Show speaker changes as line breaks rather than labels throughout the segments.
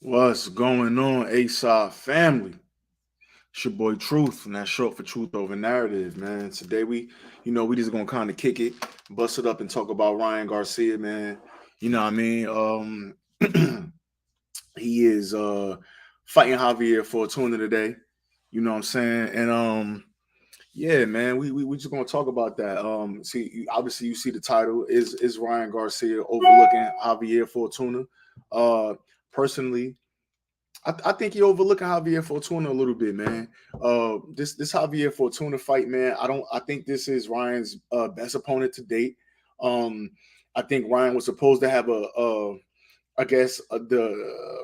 What's going on, A-Side family? It's your boy Truth, and that's short for Truth Over Narrative, man. Today we just gonna kind of kick it, bust it up, and talk about Ryan Garcia, man. You know what I mean? He is fighting Javier Fortuna today. You know what I'm saying? And yeah, man, we just gonna talk about that. Obviously you see the title is Ryan Garcia overlooking Javier Fortuna. Uh, Personally, I think you're overlooking Javier Fortuna a little bit, man. This Javier Fortuna fight, man. I think this is Ryan's best opponent to date. Um, I think Ryan was supposed to have the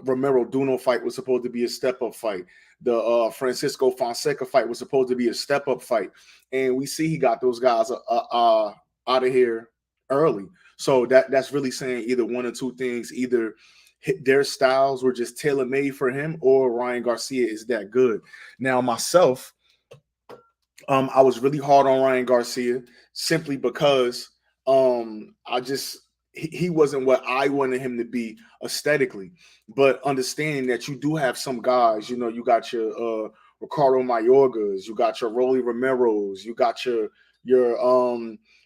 Romero Duno fight was supposed to be a step up fight. The Francisco Fonseca fight was supposed to be a step up fight, and we see he got those guys out of here early. So that's really saying either one or two things: either their styles were just tailor made for him, or Ryan Garcia is that good. Now, myself, I was really hard on Ryan Garcia simply because I just he wasn't what I wanted him to be aesthetically. But understanding that you do have some guys, you got your Ricardo Mayorgas, you got your Rolly Romero's, you got your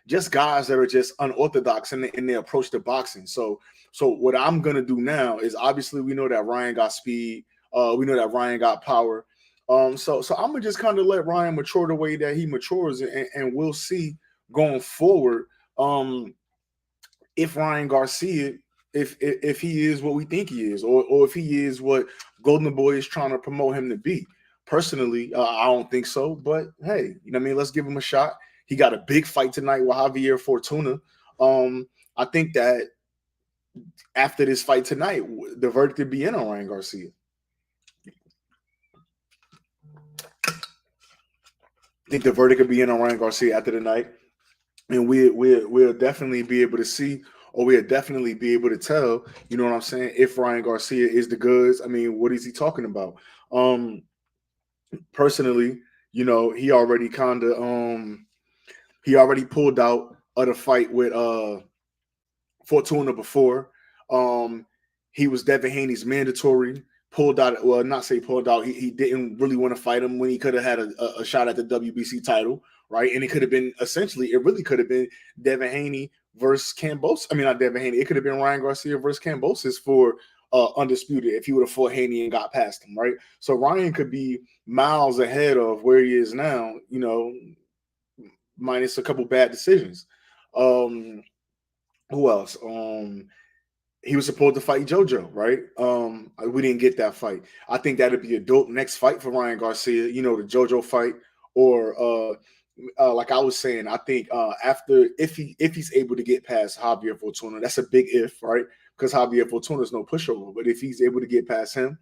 just guys that are just unorthodox in their approach to boxing. So what I'm gonna do now is obviously we know that Ryan got speed, we know that Ryan got power. So I'm gonna just kind of let Ryan mature the way that he matures, and we'll see going forward. If Ryan Garcia, if he is what we think he is, or if he is what Golden Boy is trying to promote him to be. Personally, I don't think so. But hey, you know what I mean? Let's give him a shot. He got a big fight tonight with Javier Fortuna. I think that after this fight tonight, the verdict would be in on Ryan Garcia. I think the verdict could be in on Ryan Garcia after the night, and we'll definitely be able to see, or we'll definitely be able to tell. You know what I'm saying? If Ryan Garcia is the goods, I mean, what is he talking about? Um, Personally, he already kind of he already pulled out of the fight with Fortuna before. Um, he was Devin Haney's mandatory. Pulled out. Well, not say pulled out. He didn't really want to fight him when he could have had a shot at the WBC title, right? And it could have been essentially, it really could have been Devin Haney versus Cambosis. I mean, not Devin Haney. It could have been Ryan Garcia versus Cambosis for undisputed if he would have fought Haney and got past him, right? So Ryan could be miles ahead of where he is now, minus a couple bad decisions. Um, who else? He was supposed to fight JoJo, right? We didn't get that fight. I think that'd be a dope next fight for Ryan Garcia. The JoJo fight, or like I was saying, I think after if he's able to get past Javier Fortuna, that's a big if, right? Because Javier Fortuna is no pushover, but if he's able to get past him,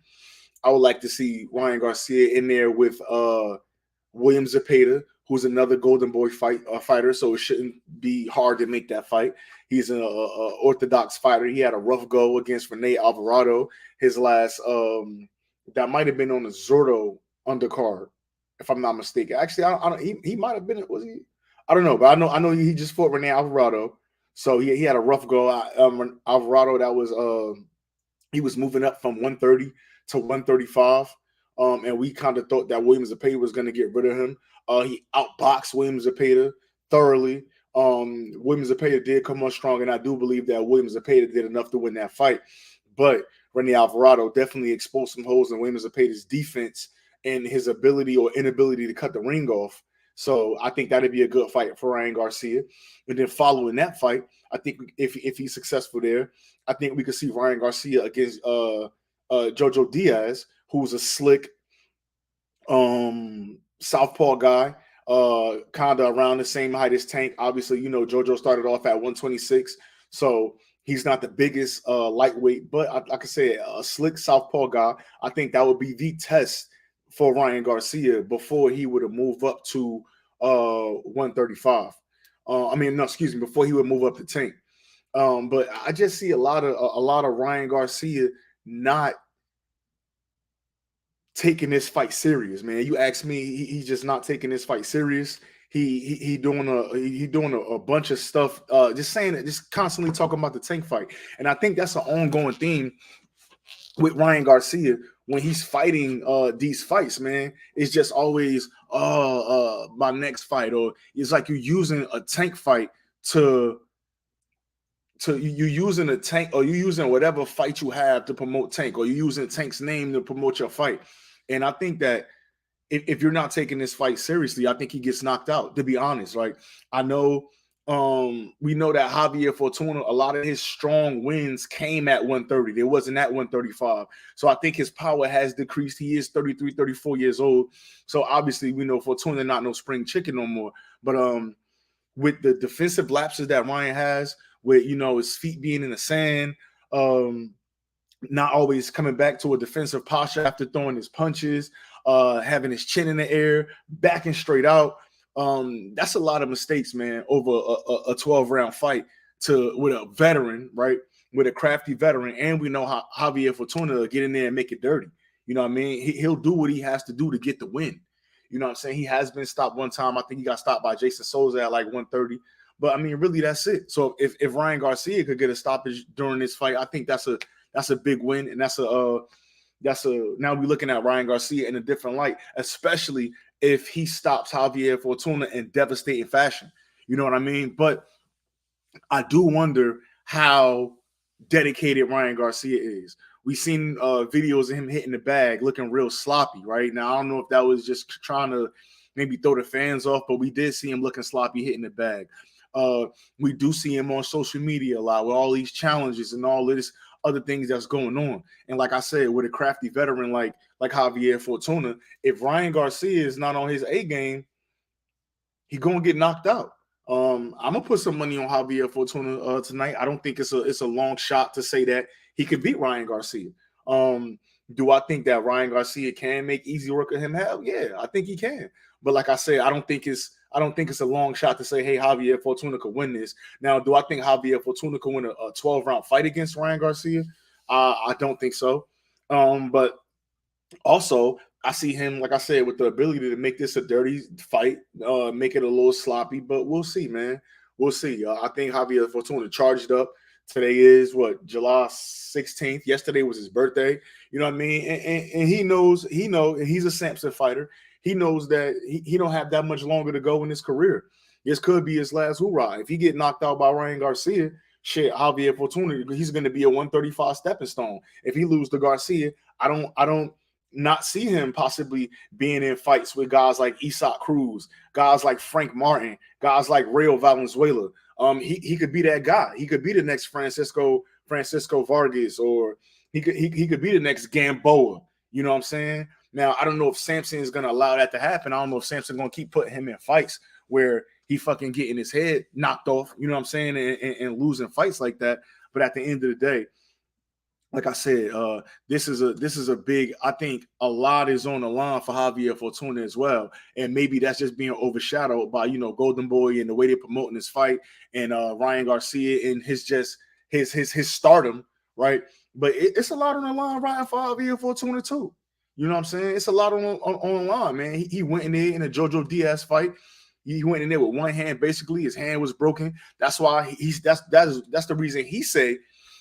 I would like to see Ryan Garcia in there with William Zepeda, who's another Golden Boy fighter, so it shouldn't be hard to make that fight. He's an orthodox fighter. He had a rough go against Rene Alvarado. His last that might have been on the Zurdo undercard, if I'm not mistaken. Actually, I don't. He might have been. Was he? I don't know, but I know he just fought Rene Alvarado. So he had a rough go. Alvarado, that was he was moving up from 130 to 135. And we kind of thought that Williams Zepeda was going to get rid of him. He outboxed Williams Zepeda thoroughly. Williams Zepeda did come on strong, and I do believe that Williams Zepeda did enough to win that fight. But Rene Alvarado definitely exposed some holes in Williams Zepeda's defense and his ability or inability to cut the ring off. So I think that'd be a good fight for Ryan Garcia. And then following that fight, I think if he's successful there, I think we could see Ryan Garcia against Jojo Diaz, who's a slick southpaw guy, kind of around the same height as Tank. Obviously, Jojo started off at 126, so he's not the biggest lightweight, but like I said, a slick southpaw guy. I think that would be the test for Ryan Garcia before he would have moved up to 135. I mean, no, excuse me, before he would move up to Tank. But I just see a lot of Ryan Garcia not taking this fight serious, man. You ask me, he's just not taking this fight serious. He doing a bunch of stuff, just saying it, just constantly talking about the Tank fight, and I think that's an ongoing theme with Ryan Garcia when he's fighting these fights, man, it's just always my next fight, or it's like you're using a tank fight to you using a tank, or you using whatever fight you have to promote Tank, or you using Tank's name to promote your fight. And I think that if you're not taking this fight seriously, I think he gets knocked out, to be honest. Like, I know we know that Javier Fortuna, a lot of his strong wins came at 130. It wasn't at 135. So I think his power has decreased. He is 33, 34 years old. So obviously we know Fortuna not no spring chicken no more. But with the defensive lapses that Ryan has, with, you know, his feet being in the sand, not always coming back to a defensive posture after throwing his punches, having his chin in the air, backing straight out. That's a lot of mistakes, man, over a 12-round fight with a veteran, right? With a crafty veteran. And we know how Javier Fortuna will get in there and make it dirty. You know what I mean? He'll do what he has to do to get the win. You know what I'm saying? He has been stopped one time. I think he got stopped by Jason Souza at like 130. But I mean, really, that's it. So if Ryan Garcia could get a stoppage during this fight, I think that's a big win, and that's a now we're looking at Ryan Garcia in a different light, especially if he stops Javier Fortuna in devastating fashion. You know what I mean? But I do wonder how dedicated Ryan Garcia is. We've seen videos of him hitting the bag, looking real sloppy. Right now, I don't know if that was just trying to maybe throw the fans off, but we did see him looking sloppy hitting the bag. We do see him on social media a lot with all these challenges and all this other things that's going on. And like I said, with a crafty veteran like Javier Fortuna, if Ryan Garcia is not on his A game, he's gonna get knocked out. I'm gonna put some money on Javier Fortuna tonight. I don't think it's a long shot to say that he could beat Ryan Garcia. Do I think that Ryan Garcia can make easy work of him? Hell yeah, I think he can. But like I said, I don't think it's a long shot to say, hey, Javier Fortuna could win this. Now, do I think Javier Fortuna could win a 12-round fight against Ryan Garcia? I don't think so. But also, I see him, like I said, with the ability to make this a dirty fight, make it a little sloppy, but we'll see, man. We'll see. I think Javier Fortuna charged up. Today is what, July 16th. Yesterday was his birthday. You know what I mean? And he knows, he's a Samson fighter. He knows that he don't have that much longer to go in his career. This could be his last hoorah. If he get knocked out by Ryan Garcia, shit, Javier Fortuna, he's going to be a 135 stepping stone. If he loses to Garcia, I don't not see him possibly being in fights with guys like Isaac Cruz, guys like Frank Martin, guys like Rayo Valenzuela. He could be that guy. He could be the next Francisco Vargas, or he could be the next Gamboa. You know what I'm saying? Now, I don't know if Samson is going to allow that to happen. I don't know if Samson going to keep putting him in fights where he fucking getting his head knocked off, you know what I'm saying, and losing fights like that. But at the end of the day, like I said, this is a big. I think a lot is on the line for Javier Fortuna as well, and maybe that's just being overshadowed by, you know, Golden Boy and the way they're promoting this fight, and Ryan Garcia and his stardom, right? But it's a lot on the line right for Javier Fortuna too. You know what I'm saying? It's a lot on the line, man. He went in there in a Jojo Diaz fight. He went in there with one hand. Basically, his hand was broken. That's why that's the reason he said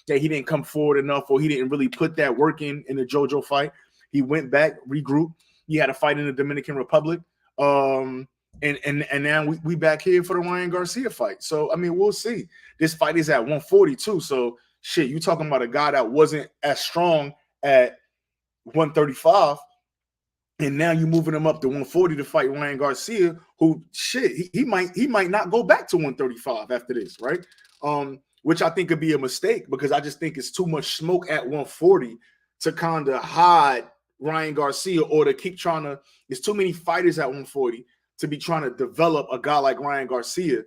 that he didn't come forward enough, or he didn't really put that work in the JoJo fight. He went back, regrouped. He had a fight in the Dominican Republic. And now we back here for the Ryan Garcia fight. So, I mean, we'll see. This fight is at 140 too. So, shit, you talking about a guy that wasn't as strong at 135, and now you're moving him up to 140 to fight Ryan Garcia, who, shit, he might not go back to 135 after this, right? Which I think could be a mistake, because I just think it's too much smoke at 140 to kind of hide Ryan Garcia, or to keep trying to. There's too many fighters at 140 to be trying to develop a guy like Ryan Garcia.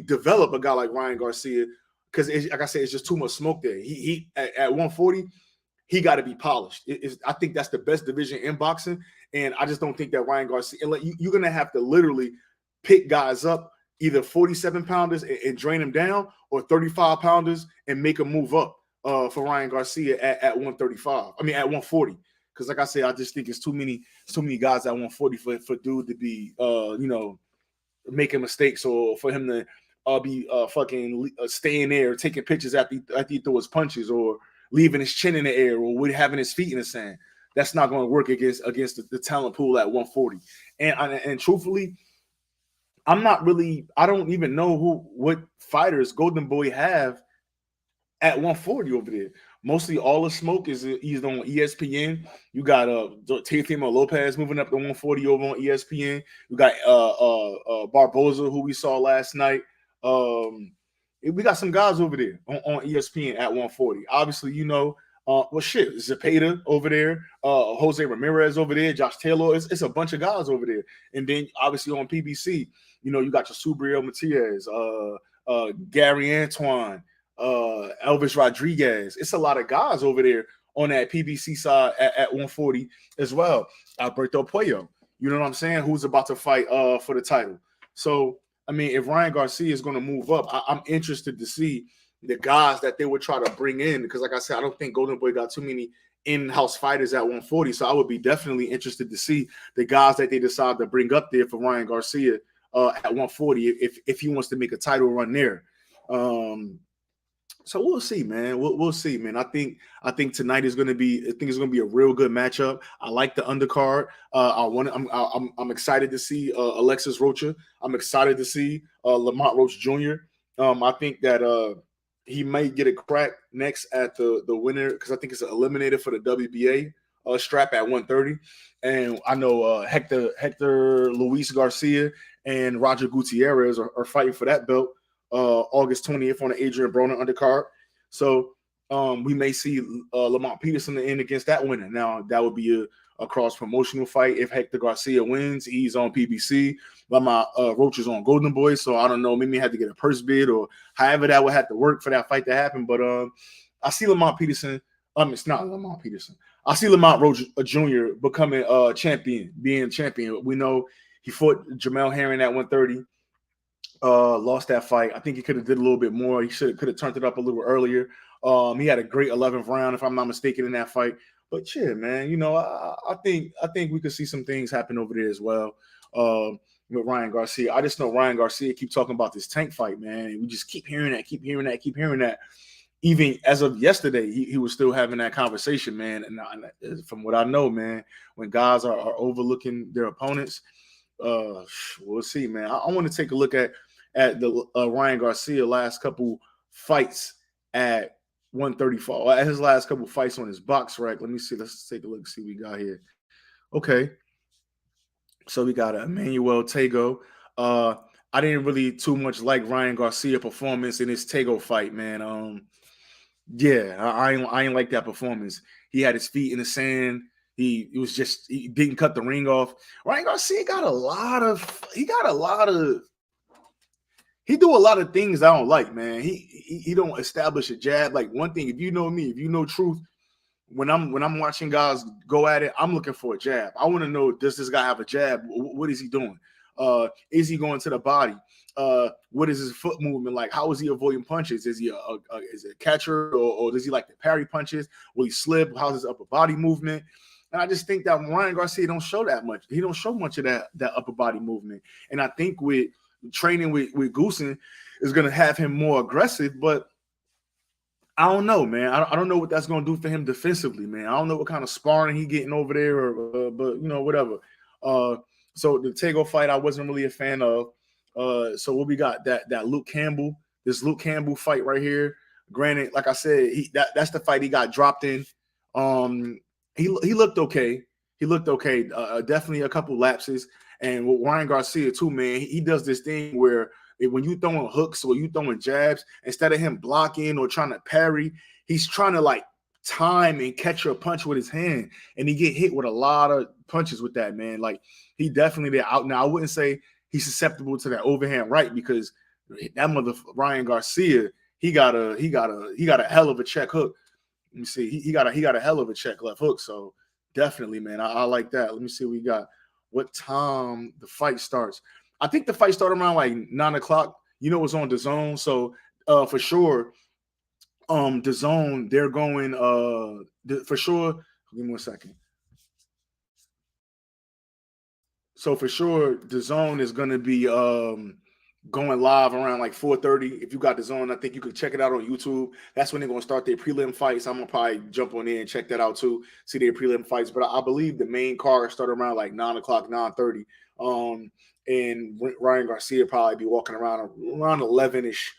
Develop a guy like Ryan Garcia, because like I said, it's just too much smoke there. He at 140, he got to be polished. I think that's the best division in boxing, and I just don't think that Ryan Garcia. And like, you're gonna have to literally pick guys up, either 47 pounders and drain them down, or 35 pounders and make them move up for Ryan Garcia at 135. I mean, at 140. Because like I said, I just think it's too many guys at 140 for dude to be, making mistakes, or for him to be fucking staying there taking pictures after he throw his punches, or leaving his chin in the air or with having his feet in the sand. That's not going to work against the talent pool at 140. And truthfully, I'm not really. I don't even know what fighters Golden Boy have at 140 over there. Mostly all the smoke is either on ESPN. You got Teofimo Lopez moving up to 140 over on ESPN. You got Barboza, who we saw last night. We got some guys over there on ESPN at 140. Obviously, well, shit, Zepeda over there, Jose Ramirez over there, Josh Taylor. It's a bunch of guys over there. And then obviously on PBC, you got your Subriel Matias, Gary Antoine, Elvis Rodriguez. It's a lot of guys over there on that PBC side at 140 as well. Alberto Puello, you know what I'm saying? Who's about to fight for the title. So, I mean, if Ryan Garcia is going to move up, I'm interested to see the guys that they would try to bring in. Because like I said, I don't think Golden Boy got too many in-house fighters at 140. So I would be definitely interested to see the guys that they decide to bring up there for Ryan Garcia at 140 if he wants to make a title run there. So we'll see, man. We'll see, man. I think tonight is going to be. I think it's going to be a real good matchup. I like the undercard. I'm excited to see Alexis Rocha. I'm excited to see Lamont Roach Jr. I think that he might get a crack next at the winner because I think it's eliminated for the WBA strap at 130. And I know Hector Luis Garcia and Roger Gutierrez are fighting for that belt. August 20th on the Adrian Broner undercard. So we may see Lamont Peterson in against that winner. Now, that would be a cross-promotional fight. If Hector Garcia wins, he's on PBC. Lamont Roach is on Golden Boy. So I don't know. Maybe had to get a purse bid or however that would have to work for that fight to happen. But I see Lamont Peterson. It's not Lamont Peterson. I see Lamont Roach Jr. becoming being champion. We know he fought Jamel Herring at 130. Lost that fight. I think he could have did a little bit more. He could have turned it up a little earlier. He had a great 11th round, if I'm not mistaken, in that fight. But yeah, man, I think we could see some things happen over there as well with Ryan Garcia. I just know Ryan Garcia keep talking about this Tank fight, man. We just keep hearing that. Even as of yesterday, he was still having that conversation, man. And from what I know, man, when guys are overlooking their opponents, we'll see, man. I want to take a look at the Ryan Garcia last couple fights at 134. At his last couple fights on his box rack. Let me see. Let's take a look. See what we got here. Okay. So we got Emmanuel Tago. I didn't really too much like Ryan Garcia performance in his Tago fight, man. Yeah, I ain't like that performance. He had his feet in the sand. He didn't cut the ring off. Ryan Garcia got a lot of he do a lot of things I don't like, man. He don't establish a jab. Like one thing, if you know me, if you know truth, when I'm watching guys go at it, I'm looking for a jab. I want to know, does this guy have a jab? What is he doing? Is he going to the body? What is his foot movement like? How is he avoiding punches? Is he a catcher or does he like to parry punches? Will he slip? How's his upper body movement? And I just think that Ryan Garcia don't show that much. He don't show much of that upper body movement. And I think with training with Goosen is going to have him more aggressive, but I don't know, man. I don't know what that's going to do for him defensively, man. I don't know what kind of sparring he getting over there, but whatever. So the Tago fight, I wasn't really a fan of. So what we got that Luke Campbell, this Luke Campbell fight right here. Granted, like I said, that's the fight he got dropped in. He looked okay. He looked okay. Definitely a couple lapses. And with Ryan Garcia too, man, he does this thing where when you throwing hooks or you throwing jabs, instead of him blocking or trying to parry, he's trying to like time and catch your punch with his hand, and he get hit with a lot of punches with that, man. Like he definitely out now. I wouldn't say he's susceptible to that overhand right because that mother Ryan Garcia, he got a hell of a check hook. Let me see, he got a hell of a check left hook. So definitely, man, I like that. Let me see what we got. What time the fight starts? I think the fight started around like 9 o'clock. It's on DAZN. So for sure, DAZN, they're going for sure. Give me 1 second. So for sure, DAZN is going to be going live around like 4:30. If you got the zone, I think you could check it out on YouTube. That's when they're gonna start their prelim fights. I'm gonna probably jump on in and check that out too, see their prelim fights. But I believe the main card start around like 9 o'clock, 9:30. And Ryan Garcia probably be walking around 11ish.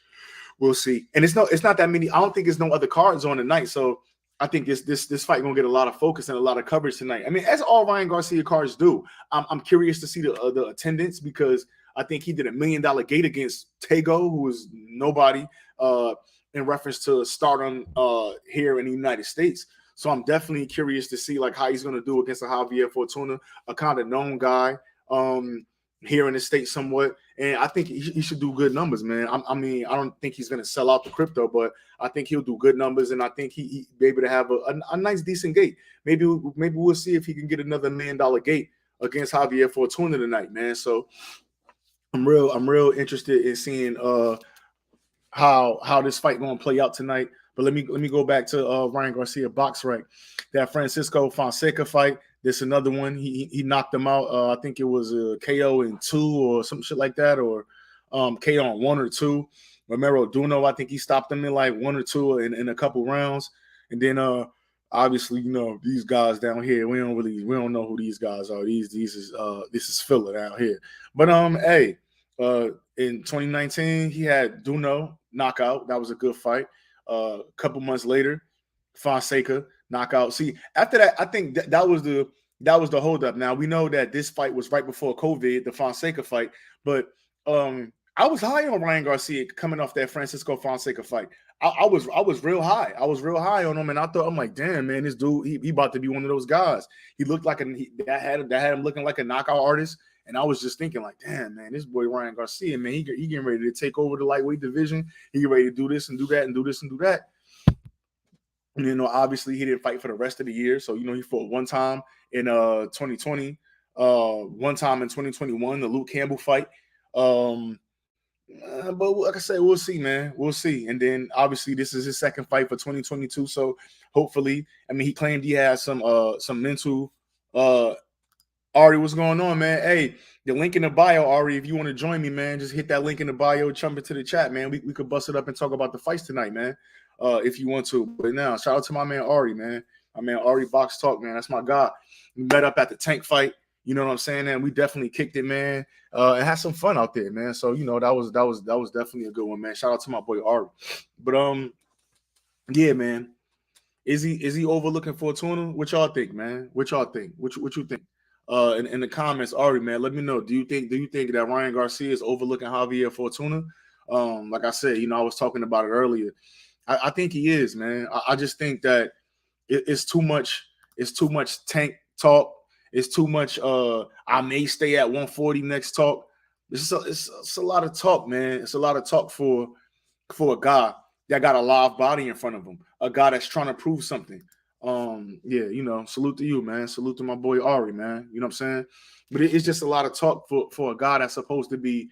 We'll see. And it's not that many. I don't think there's no other cards on tonight. So I think this fight gonna get a lot of focus and a lot of coverage tonight. I mean, as all Ryan Garcia cards do. I'm curious to see the attendance, because I think he did $1 million gate against Tego, who was nobody in reference to stardom here in the United States. So I'm definitely curious to see like how he's gonna do against a Javier Fortuna, a kind of known guy here in the States somewhat. And I think he should do good numbers, man. I mean, I don't think he's going to sell out the crypto, but I think he'll do good numbers, and I think he be able to have a nice, decent gate. Maybe we'll see if he can get another $1 million gate against Javier Fortuna tonight, man. So I'm real interested in seeing how this fight going to play out tonight. But let me go back to Ryan Garcia box right. That Francisco Fonseca fight. There's another one. He knocked him out. I think it was a KO in 2 or some shit like that, or KO on 1 or 2. Romero Duno, I think he stopped him in like 1 or 2 in a couple rounds. And then obviously, you know, these guys down here, we don't know who these guys are. This is filler down here. But hey, in 2019 he had Duno knockout. That was a good fight. A couple months later, Fonseca knockout. See, after that, I think that was the holdup. Now we know that this fight was right before COVID, the Fonseca fight, but I was high on Ryan Garcia coming off that Francisco Fonseca fight. I was real high. I was real high on him, and I'm like, damn, man, this dude, he about to be one of those guys. He looked like that had him looking like a knockout artist. And I was just thinking, like, damn, man, this boy Ryan Garcia, man, he getting ready to take over the lightweight division. He get ready to do this and do that and do this and do that. And, you know, obviously he didn't fight for the rest of the year. So, you know, he fought one time in 2020, one time in 2021, the Luke Campbell fight. But like I said, we'll see, man. We'll see. And then obviously this is his second fight for 2022. So hopefully, I mean, he claimed he has some mental Ari, what's going on, man? Hey, the link in the bio, Ari, if you want to join me, man, just hit that link in the bio, jump into the chat, man. We could bust it up and talk about the fights tonight, man, if you want to. But now, shout out to my man Ari, man. My man Ari Box Talk, man. That's my guy. We met up at the Tank fight. You know what I'm saying? And we definitely kicked it, man. And had some fun out there, man. So, you know, that was definitely a good one, man. Shout out to my boy Ari. But yeah, man. Is he overlooking Fortuna? What y'all think, man? What y'all think? What you think? In the comments, Ari, man, let me know. Do you think that Ryan Garcia is overlooking Javier Fortuna? Like I said, you know, I was talking about it earlier. I think he is, man. I just think that it's too much. It's too much Tank talk. It's too much. I may stay at 140 next talk. It's a lot of talk, man. It's a lot of talk for a guy that got a live body in front of him, a guy that's trying to prove something. Yeah, you know, salute to you, man. Salute to my boy Ari, man. You know what I'm saying? But it's just a lot of talk for a guy that's supposed to be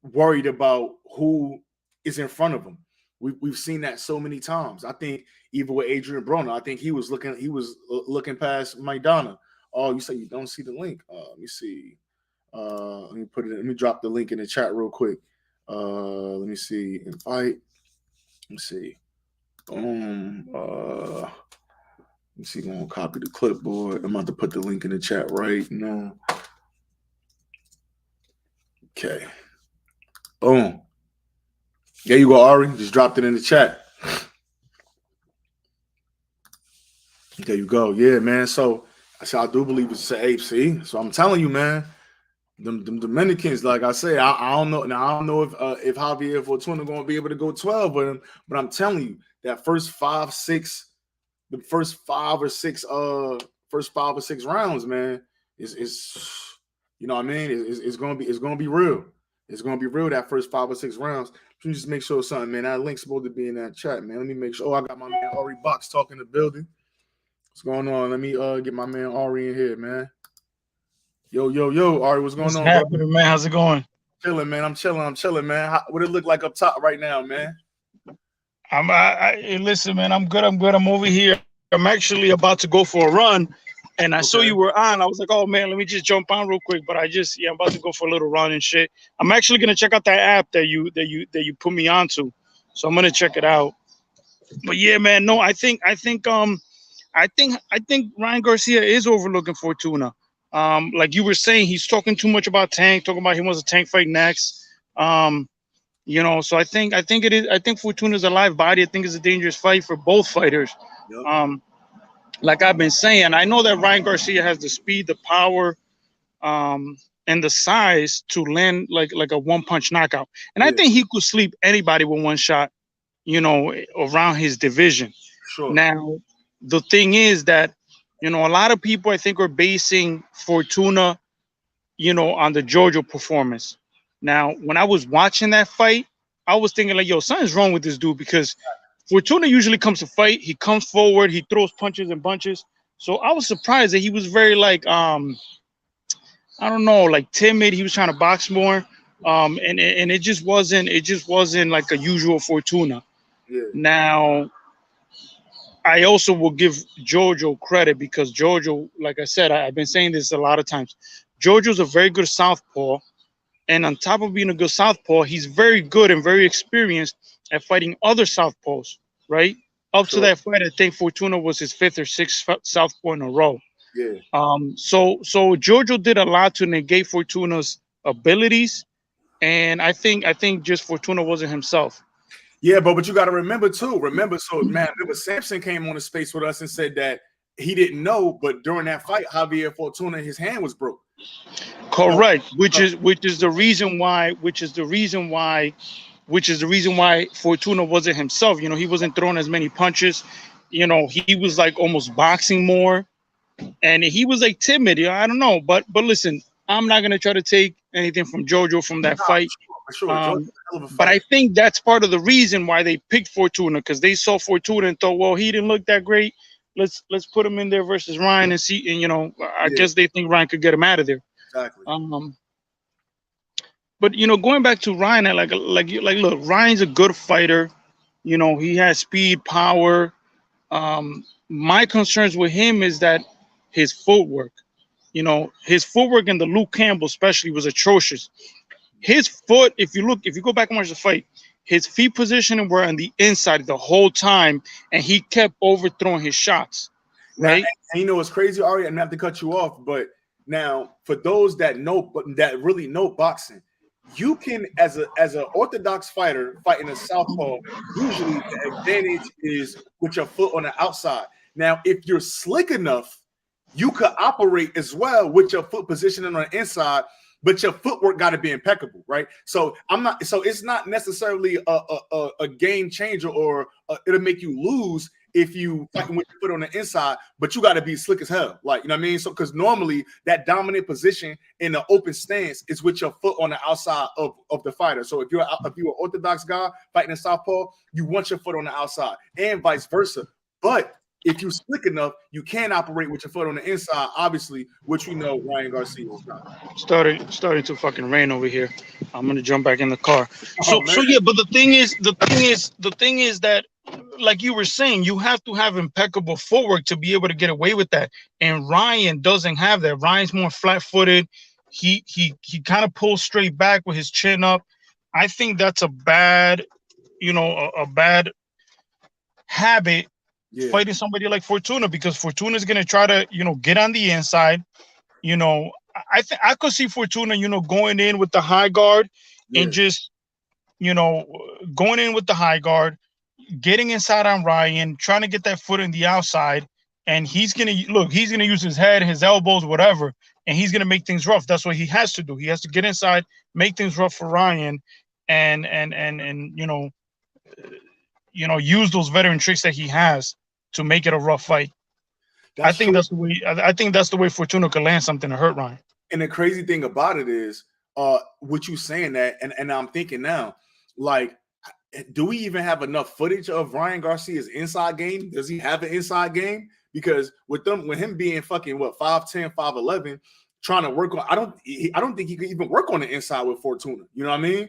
worried about who is in front of him. We've seen that so many times. I think even with Adrian Broner, I think he was looking past Maidana. Oh, you say you don't see the link? Let me see. Let me drop the link in the chat real quick. Let me see. Invite. Let me see. Let me see. I'm gonna copy the clipboard. I'm about to put the link in the chat right now. Okay. Boom. There you go, Ari. Just dropped it in the chat. There you go. Yeah, man. So I do believe it's an AFC. So I'm telling you, man. Them Dominicans, like I say, I don't know. Now I don't know if Javier Fortuna going to be able to go 12 with him, but I'm telling you that first 5 or 6 rounds, man, is you know what I mean? It's gonna be real. It's gonna be real that first 5 or 6 rounds. Let me just make sure something, man. That link's supposed to be in that chat, man. Let me make sure. Oh, I got my man Ari Box talking in the building. What's going on? Let me get my man Ari in here, man. Yo, Ari, what's going on,
happening, man? How's it going?
Chilling, man. I'm chilling, man. What it look like up top right now, man?
Listen, man. I'm good. I'm over here. I'm actually about to go for a run. and I saw
Okay.
you were on. I was like, oh man, let me just jump on real quick. But I'm about to go for a little run and shit. I'm actually gonna check out that app that you put me onto. So I'm gonna check it out. But yeah, man, no, I think Ryan Garcia is overlooking Fortuna. Like you were saying, he's talking too much about Tank, talking about he wants a Tank fight next. Um, so I think it is. I think Fortuna's a live body. I think it's a dangerous fight for both fighters.
Yep.
Um, like I've been saying, I know that Ryan Garcia has the speed, the power, um, and the size to land like a one punch knockout. And I
Yeah.
think he could sleep anybody with one shot. Around his division.
Sure.
Now, the thing is that a lot of people I think are basing Fortuna, on the Jojo performance. Now, when I was watching that fight, I was thinking like, yo, something's wrong with this dude because Fortuna usually comes to fight. He comes forward, he throws punches and bunches. So I was surprised that he was very like I don't know, like timid. He was trying to box more. And it just wasn't like a usual Fortuna.
Yeah.
Now, I also will give Jojo credit because Jojo, like I said, I've been saying this a lot of times. Jojo's a very good southpaw, and on top of being a good southpaw, he's very good and very experienced at fighting other southpaws. Right up to
Sure.
that fight, I think Fortuna was his fifth or sixth southpaw in a row.
Yeah.
So Jojo did a lot to negate Fortuna's abilities, and I think just Fortuna wasn't himself.
Yeah, but you got to remember too. Remember, so man, remember Samson came on the space with us and said that he didn't know, but during that fight, Javier Fortuna, his hand was broke. So,
Correct, which
uh,
is which is the reason why Fortuna wasn't himself. He wasn't throwing as many punches. He was like almost boxing more, and he was like timid. I don't know, but listen, I'm not gonna try to take anything from Jojo from that fight.
for sure, George,
Um,
a hell of a
but I
fighter.
think that's part of the reason why they picked Fortuna because they saw Fortuna and thought, well, he didn't look that great. Let's put him in there versus Ryan and see. And I
Yeah,
guess they think Ryan could get him out of there.
exactly.
Um, but going back to Ryan, look, Ryan's a good fighter. He has speed, power. My concerns with him is that his footwork. His footwork in the Luke Campbell especially was atrocious. His foot, if you go back and watch the fight, his feet positioning were on the inside the whole time, and he kept overthrowing his shots.
Now,
Right?
and you know what's crazy, Ari? And not to cut you off, but now for those that know, but that really know boxing, you can as an orthodox fighter fighting a southpaw. Usually, the advantage is with your foot on the outside. Now, if you're slick enough, you could operate as well with your foot positioning on the inside, but your footwork got to be impeccable, right? So I'm not. So it's not necessarily a game changer or it'll make you lose if you fighting with your foot on the inside, but you got to be slick as hell, like you know what I mean. So because normally that dominant position in the open stance is with your foot on the outside of the fighter. So if you're an orthodox guy fighting a southpaw, you want your foot on the outside, and vice versa. But if you slick enough, you can operate with your foot on the inside, obviously, which we know Ryan Garcia is not.
Starting to fucking rain over here. I'm gonna jump back in the car.
Oh
So
man,
yeah, but the thing is that, like you were saying, you have to have impeccable footwork to be able to get away with that. And Ryan doesn't have that. Ryan's more flat-footed. He kind of pulls straight back with his chin up. I think that's a bad, a bad habit
yeah,
fighting somebody like Fortuna because Fortuna is gonna try to, get on the inside. I could see Fortuna, going in with the high guard and
yeah.
just, you know, going in with the high guard, getting inside on Ryan, trying to get that foot in the outside, and he's gonna look. He's gonna use his head, his elbows, whatever, and he's gonna make things rough. That's what he has to do. He has to get inside, make things rough for Ryan, and use those veteran tricks that he has to make it a rough fight. I
That's
think
true.
that's the way. I think that's the way Fortuna could land something to hurt Ryan.
And the crazy thing about it is, what you saying that, and I'm thinking now, like, do we even have enough footage of Ryan Garcia's inside game? Does he have an inside game? Because with him being fucking what 5'10", 5'11", trying to work on, I don't think he could even work on the inside with Fortuna. You know what I mean?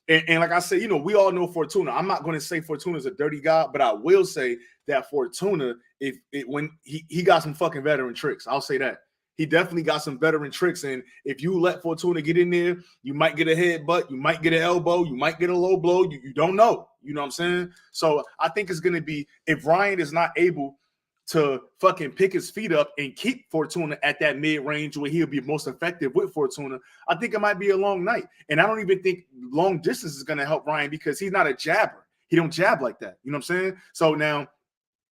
And like I said, we all know Fortuna. I'm not going to say Fortuna's a dirty guy, but I will say that Fortuna, if it when he got some fucking veteran tricks. I'll say that. He definitely got some veteran tricks. And if you let Fortuna get in there, you might get a headbutt, you might get an elbow, you might get a low blow. You don't know. You know what I'm saying? So I think it's gonna be, if Ryan is not able to fucking pick his feet up and keep Fortuna at that mid range where he'll be most effective with Fortuna, I think it might be a long night. And I don't even think long distance is going to help Ryan because he's not a jabber. He don't jab like that. You know what I'm saying? So now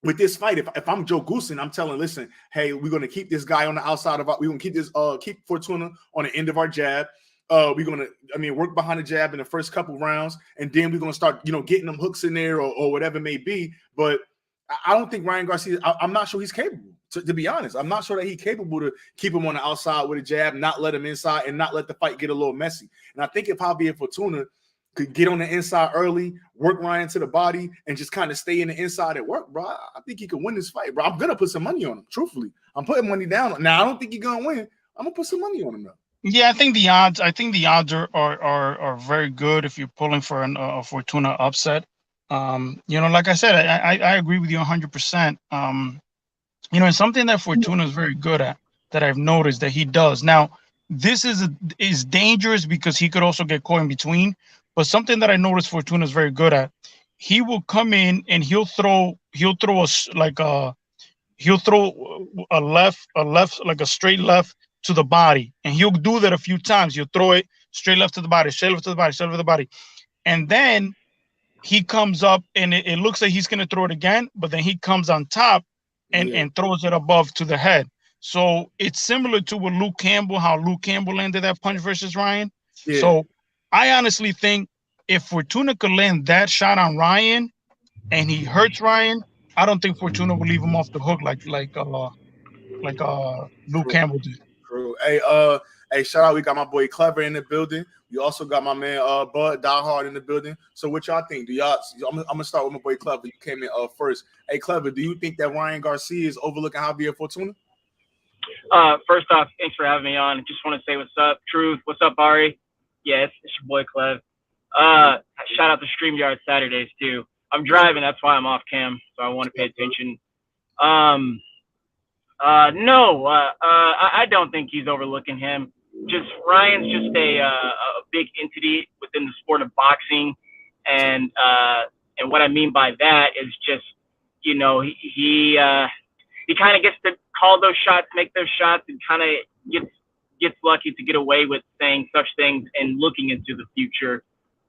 with this fight, if I'm Joe Goosen, I'm telling, listen, hey, we're going to keep this guy on the outside of our, we're going to keep Fortuna on the end of our jab. We're going to, work behind the jab in the first couple rounds, and then we're going to start, getting them hooks in there or whatever it may be. But I don't think Ryan Garcia, I'm not sure he's capable, to be honest. I'm not sure that he's capable to keep him on the outside with a jab, not let him inside, and not let the fight get a little messy. And I think if Javier Fortuna could get on the inside early, work Ryan to the body, and just kind of stay in the inside at work, bro, I think he could win this fight, bro. I'm going to put some money on him, truthfully. I'm putting money down. Now, I don't think he's going to win. I'm going to put some money on him, though.
Yeah, I think the odds are very good if you're pulling for a Fortuna upset. Like I said, I agree with you 100%. And something that Fortuna is very good at, that I've noticed that he does. Now, this is dangerous because he could also get caught in between. But something that I noticed Fortuna is very good at, he will come in and he'll throw a left, like a straight left to the body, and he'll do that a few times. He'll throw it straight left to the body, straight left to the body, straight left to the body, and then he comes up and it looks like he's going to throw it again, but then he comes on top and throws it above to the head. So it's similar to with Luke Campbell, how Luke Campbell landed that punch versus Ryan.
Yeah.
So I honestly think if Fortuna could land that shot on Ryan and he hurts Ryan, I don't think Fortuna will leave him off the hook like Luke Campbell did.
True. Hey, shout out. We got my boy Clever in the building. We also got my man Bud Diehard in the building. So what y'all think? I'm gonna start with my boy Clever. You came in first. Hey, Clever, do you think that Ryan Garcia is overlooking Javier Fortuna?
First off, thanks for having me on. Just want to say what's up, Truth. What's up, Ari? Yes, it's your boy Clev. Shout out to StreamYard Saturdays too. I'm driving, that's why I'm off cam, so I want to pay attention. No, I don't think he's overlooking him. Just Ryan's just a big entity within the sport of boxing, and what I mean by that is just he kind of gets to call those shots, make those shots, and kind of gets lucky to get away with saying such things and looking into the future.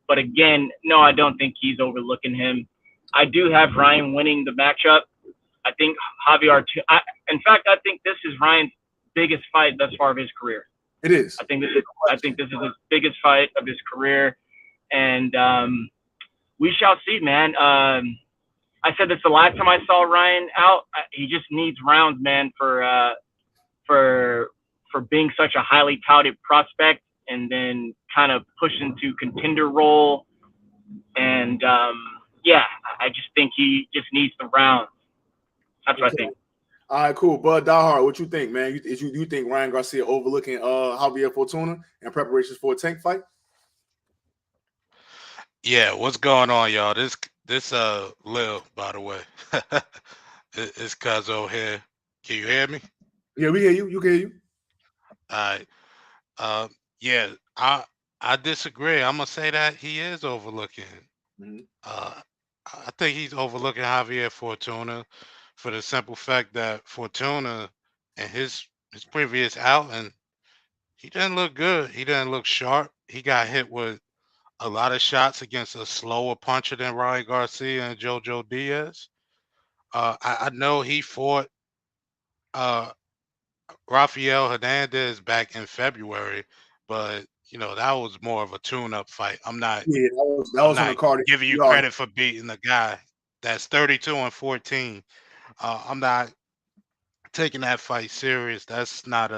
But again, no, I don't think he's overlooking him. I do have Ryan winning the matchup. I think Javier. In fact, I think this is Ryan's biggest fight thus far of his career.
It is.
I think this is his biggest fight of his career, and we shall see, man. I said this the last time I saw Ryan out. He just needs rounds, man, for being such a highly touted prospect, and then kind of push into contender role. And I just think he just needs the rounds. That's what I think.
All right, cool. Bud Diehard, what you think, man? You think Ryan Garcia overlooking Javier Fortuna in preparations for a tank fight?
Yeah, what's going on, y'all? This Lil, by the way. It's Cuzzo here. Can you hear me?
Yeah, we hear you. You can hear you.
All right. Yeah, I disagree. I'm gonna say that he is overlooking.
Mhm.
I think he's overlooking Javier Fortuna for the simple fact that Fortuna and his previous outing, he didn't look good. He didn't look sharp. He got hit with a lot of shots against a slower puncher than Ryan Garcia and Jojo Diaz. I know he fought uh, Rafael Hernandez back in February, but that was more of a tune-up fight. I'm not
Yeah, that
I'm
was on the
not
card.
giving you credit for beating the guy that's 32-14. I'm not taking that fight serious. That's not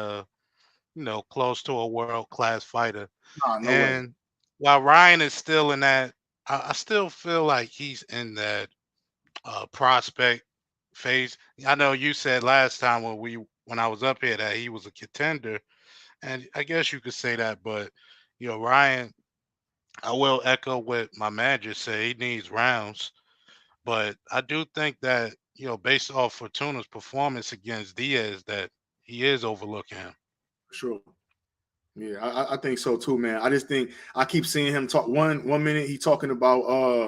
close to a world-class fighter.
Nah, no way.
And while Ryan is still in that, I still feel like he's in that prospect phase. I know you said last time when I was up here that he was a contender, and I guess you could say that. But Ryan, I will echo what my manager said. He needs rounds, but I do think that based off Fortuna's performance against Diaz, that he is overlooking him.
For sure. Yeah, I think so too, man. I just think I keep seeing him talk. One minute he talking about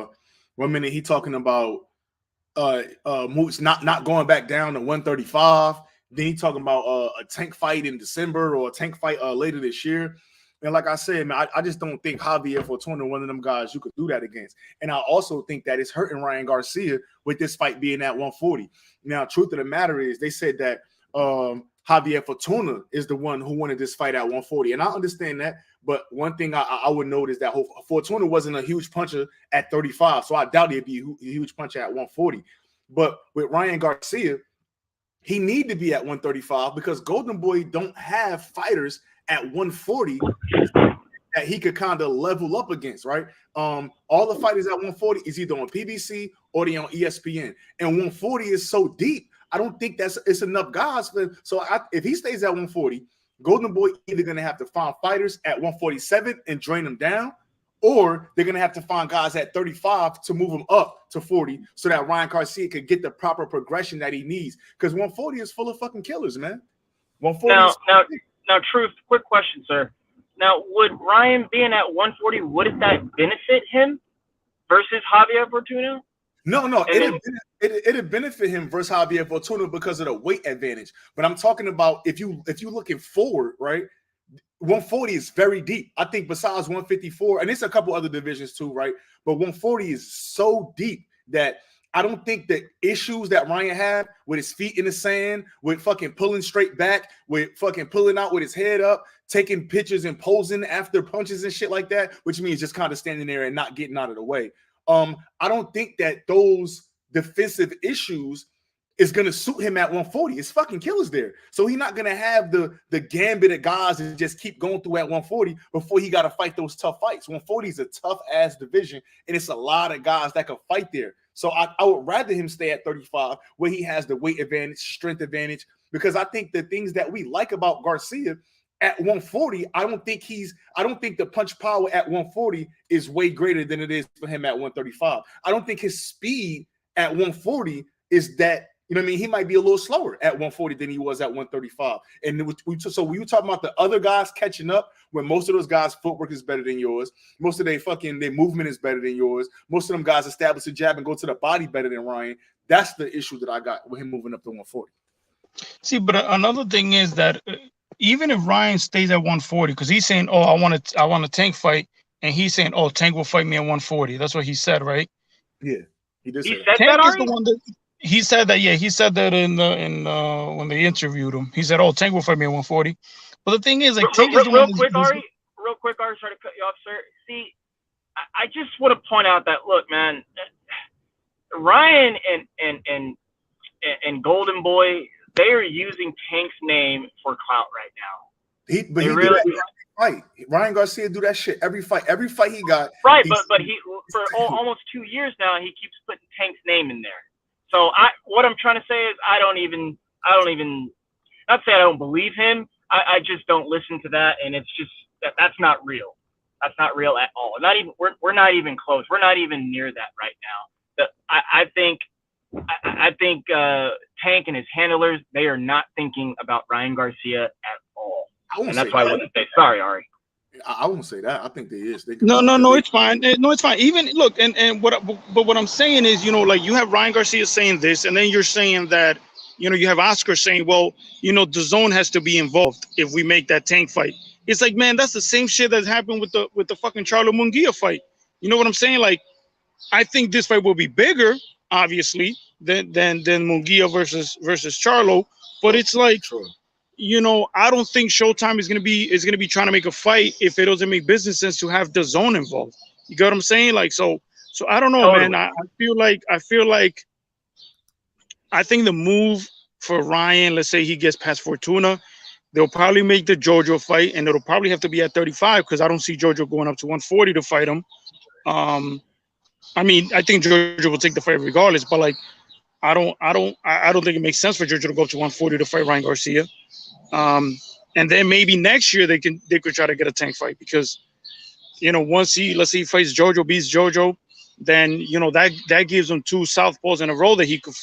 Moots not going back down to 135. Then he talking about a tank fight in December or a tank fight later this year. And like I said, man, I just don't think Javier Fortuna, one of them guys you could do that against. And I also think that it's hurting Ryan Garcia with this fight being at 140. Now, truth of the matter is, they said that Javier Fortuna is the one who wanted this fight at 140. And I understand that. But one thing I would note is that Fortuna wasn't a huge puncher at 35. So I doubt he'd be a huge puncher at 140. But with Ryan Garcia, he need to be at 135 because Golden Boy don't have fighters at 140 that he could kind of level up against, right? All the fighters at 140 is either on PBC or they on ESPN. And 140 is so deep. I don't think it's enough guys for. So if he stays at 140, Golden Boy either going to have to find fighters at 147 and drain them down, or they're going to have to find guys at 35 to move them up to 40 so that Ryan Garcia could get the proper progression that he needs. Because 140 is full of fucking killers, man.
140. Now, Truth, quick question, sir. Now, would Ryan being at 140, would that benefit him versus Javier Fortuna?
No, it'd benefit him versus Javier Fortuna because of the weight advantage. But I'm talking about if you looking forward, right? 140 is very deep. I think besides 154, and it's a couple other divisions too, right? But 140 is so deep that I don't think the issues that Ryan had with his feet in the sand, with fucking pulling straight back, with fucking pulling out with his head up, taking pictures and posing after punches and shit like that, which means just kind of standing there and not getting out of the way. I don't think that those defensive issues is going to suit him at 140. It's fucking killers there. So he's not going to have the gambit of guys and just keep going through at 140 before he got to fight those tough fights. 140 is a tough ass division, and it's a lot of guys that can fight there. So I would rather him stay at 35 where he has the weight advantage, strength advantage, because I think the things that we like about Garcia at 140, I don't think the punch power at 140 is way greater than it is for him at 135. I don't think his speed at 140 is that, you know what I mean? He might be a little slower at 140 than he was at 135. And so when you talking about the other guys catching up, when most of those guys' footwork is better than yours, most of their movement is better than yours, most of them guys establish a jab and go to the body better than Ryan. That's the issue that I got with him moving up to 140.
See, but another thing is that even if Ryan stays at 140, because he's saying, "Oh, I want a Tank fight," and he's saying, "Oh, Tank will fight me at 140." That's what he said, right?
Yeah, he did.
He
say
said
Tank
that
is the one that he said that. Yeah, he said that in when they interviewed him. He said, "Oh, Tank will fight me at 140." But the thing is, like, Tank is the one.
Real quick, Ari, sorry to cut you off, sir. See, I just want to point out that, look, man, Ryan and Golden Boy, they are using Tank's name for clout right now.
He really do that fight. Ryan Garcia do that shit every fight he got.
Right, but he for almost 2 years now, he keeps putting Tank's name in there. So what I'm trying to say is I don't even not say I don't believe him. I just don't listen to that, and it's just that's not real. That's not real at all. Not even we're not even close. We're not even near that right now. I think Tank and his handlers, they are not thinking about Ryan Garcia at all. And that's why I wouldn't say sorry, Ari.
I won't say that. I think there is.
No, it's fine. No, it's fine. Even look, but what I'm saying is, like you have Ryan Garcia saying this, and then you're saying that, you have Oscar saying, well, the zone has to be involved if we make that Tank fight. It's like, man, that's the same shit that happened with the fucking Charlo Munguia fight. You know what I'm saying? Like, I think this fight will be bigger, obviously, than Munguia versus Charlo, but it's like,
sure.
I don't think Showtime is gonna be trying to make a fight if it doesn't make business sense to have the zone involved. You get what I'm saying? Like, so I don't know, totally. Man. I feel like I think the move for Ryan, let's say he gets past Fortuna, they'll probably make the Jojo fight, and it'll probably have to be at 35 because I don't see Jojo going up to 140 to fight him. I mean, I think Jojo will take the fight regardless, but like, I don't think it makes sense for Jojo to go up to 140 to fight Ryan Garcia. And then maybe next year they could try to get a Tank fight because, once let's say he fights Jojo, beats Jojo, then that gives him two southpaws in a row that he could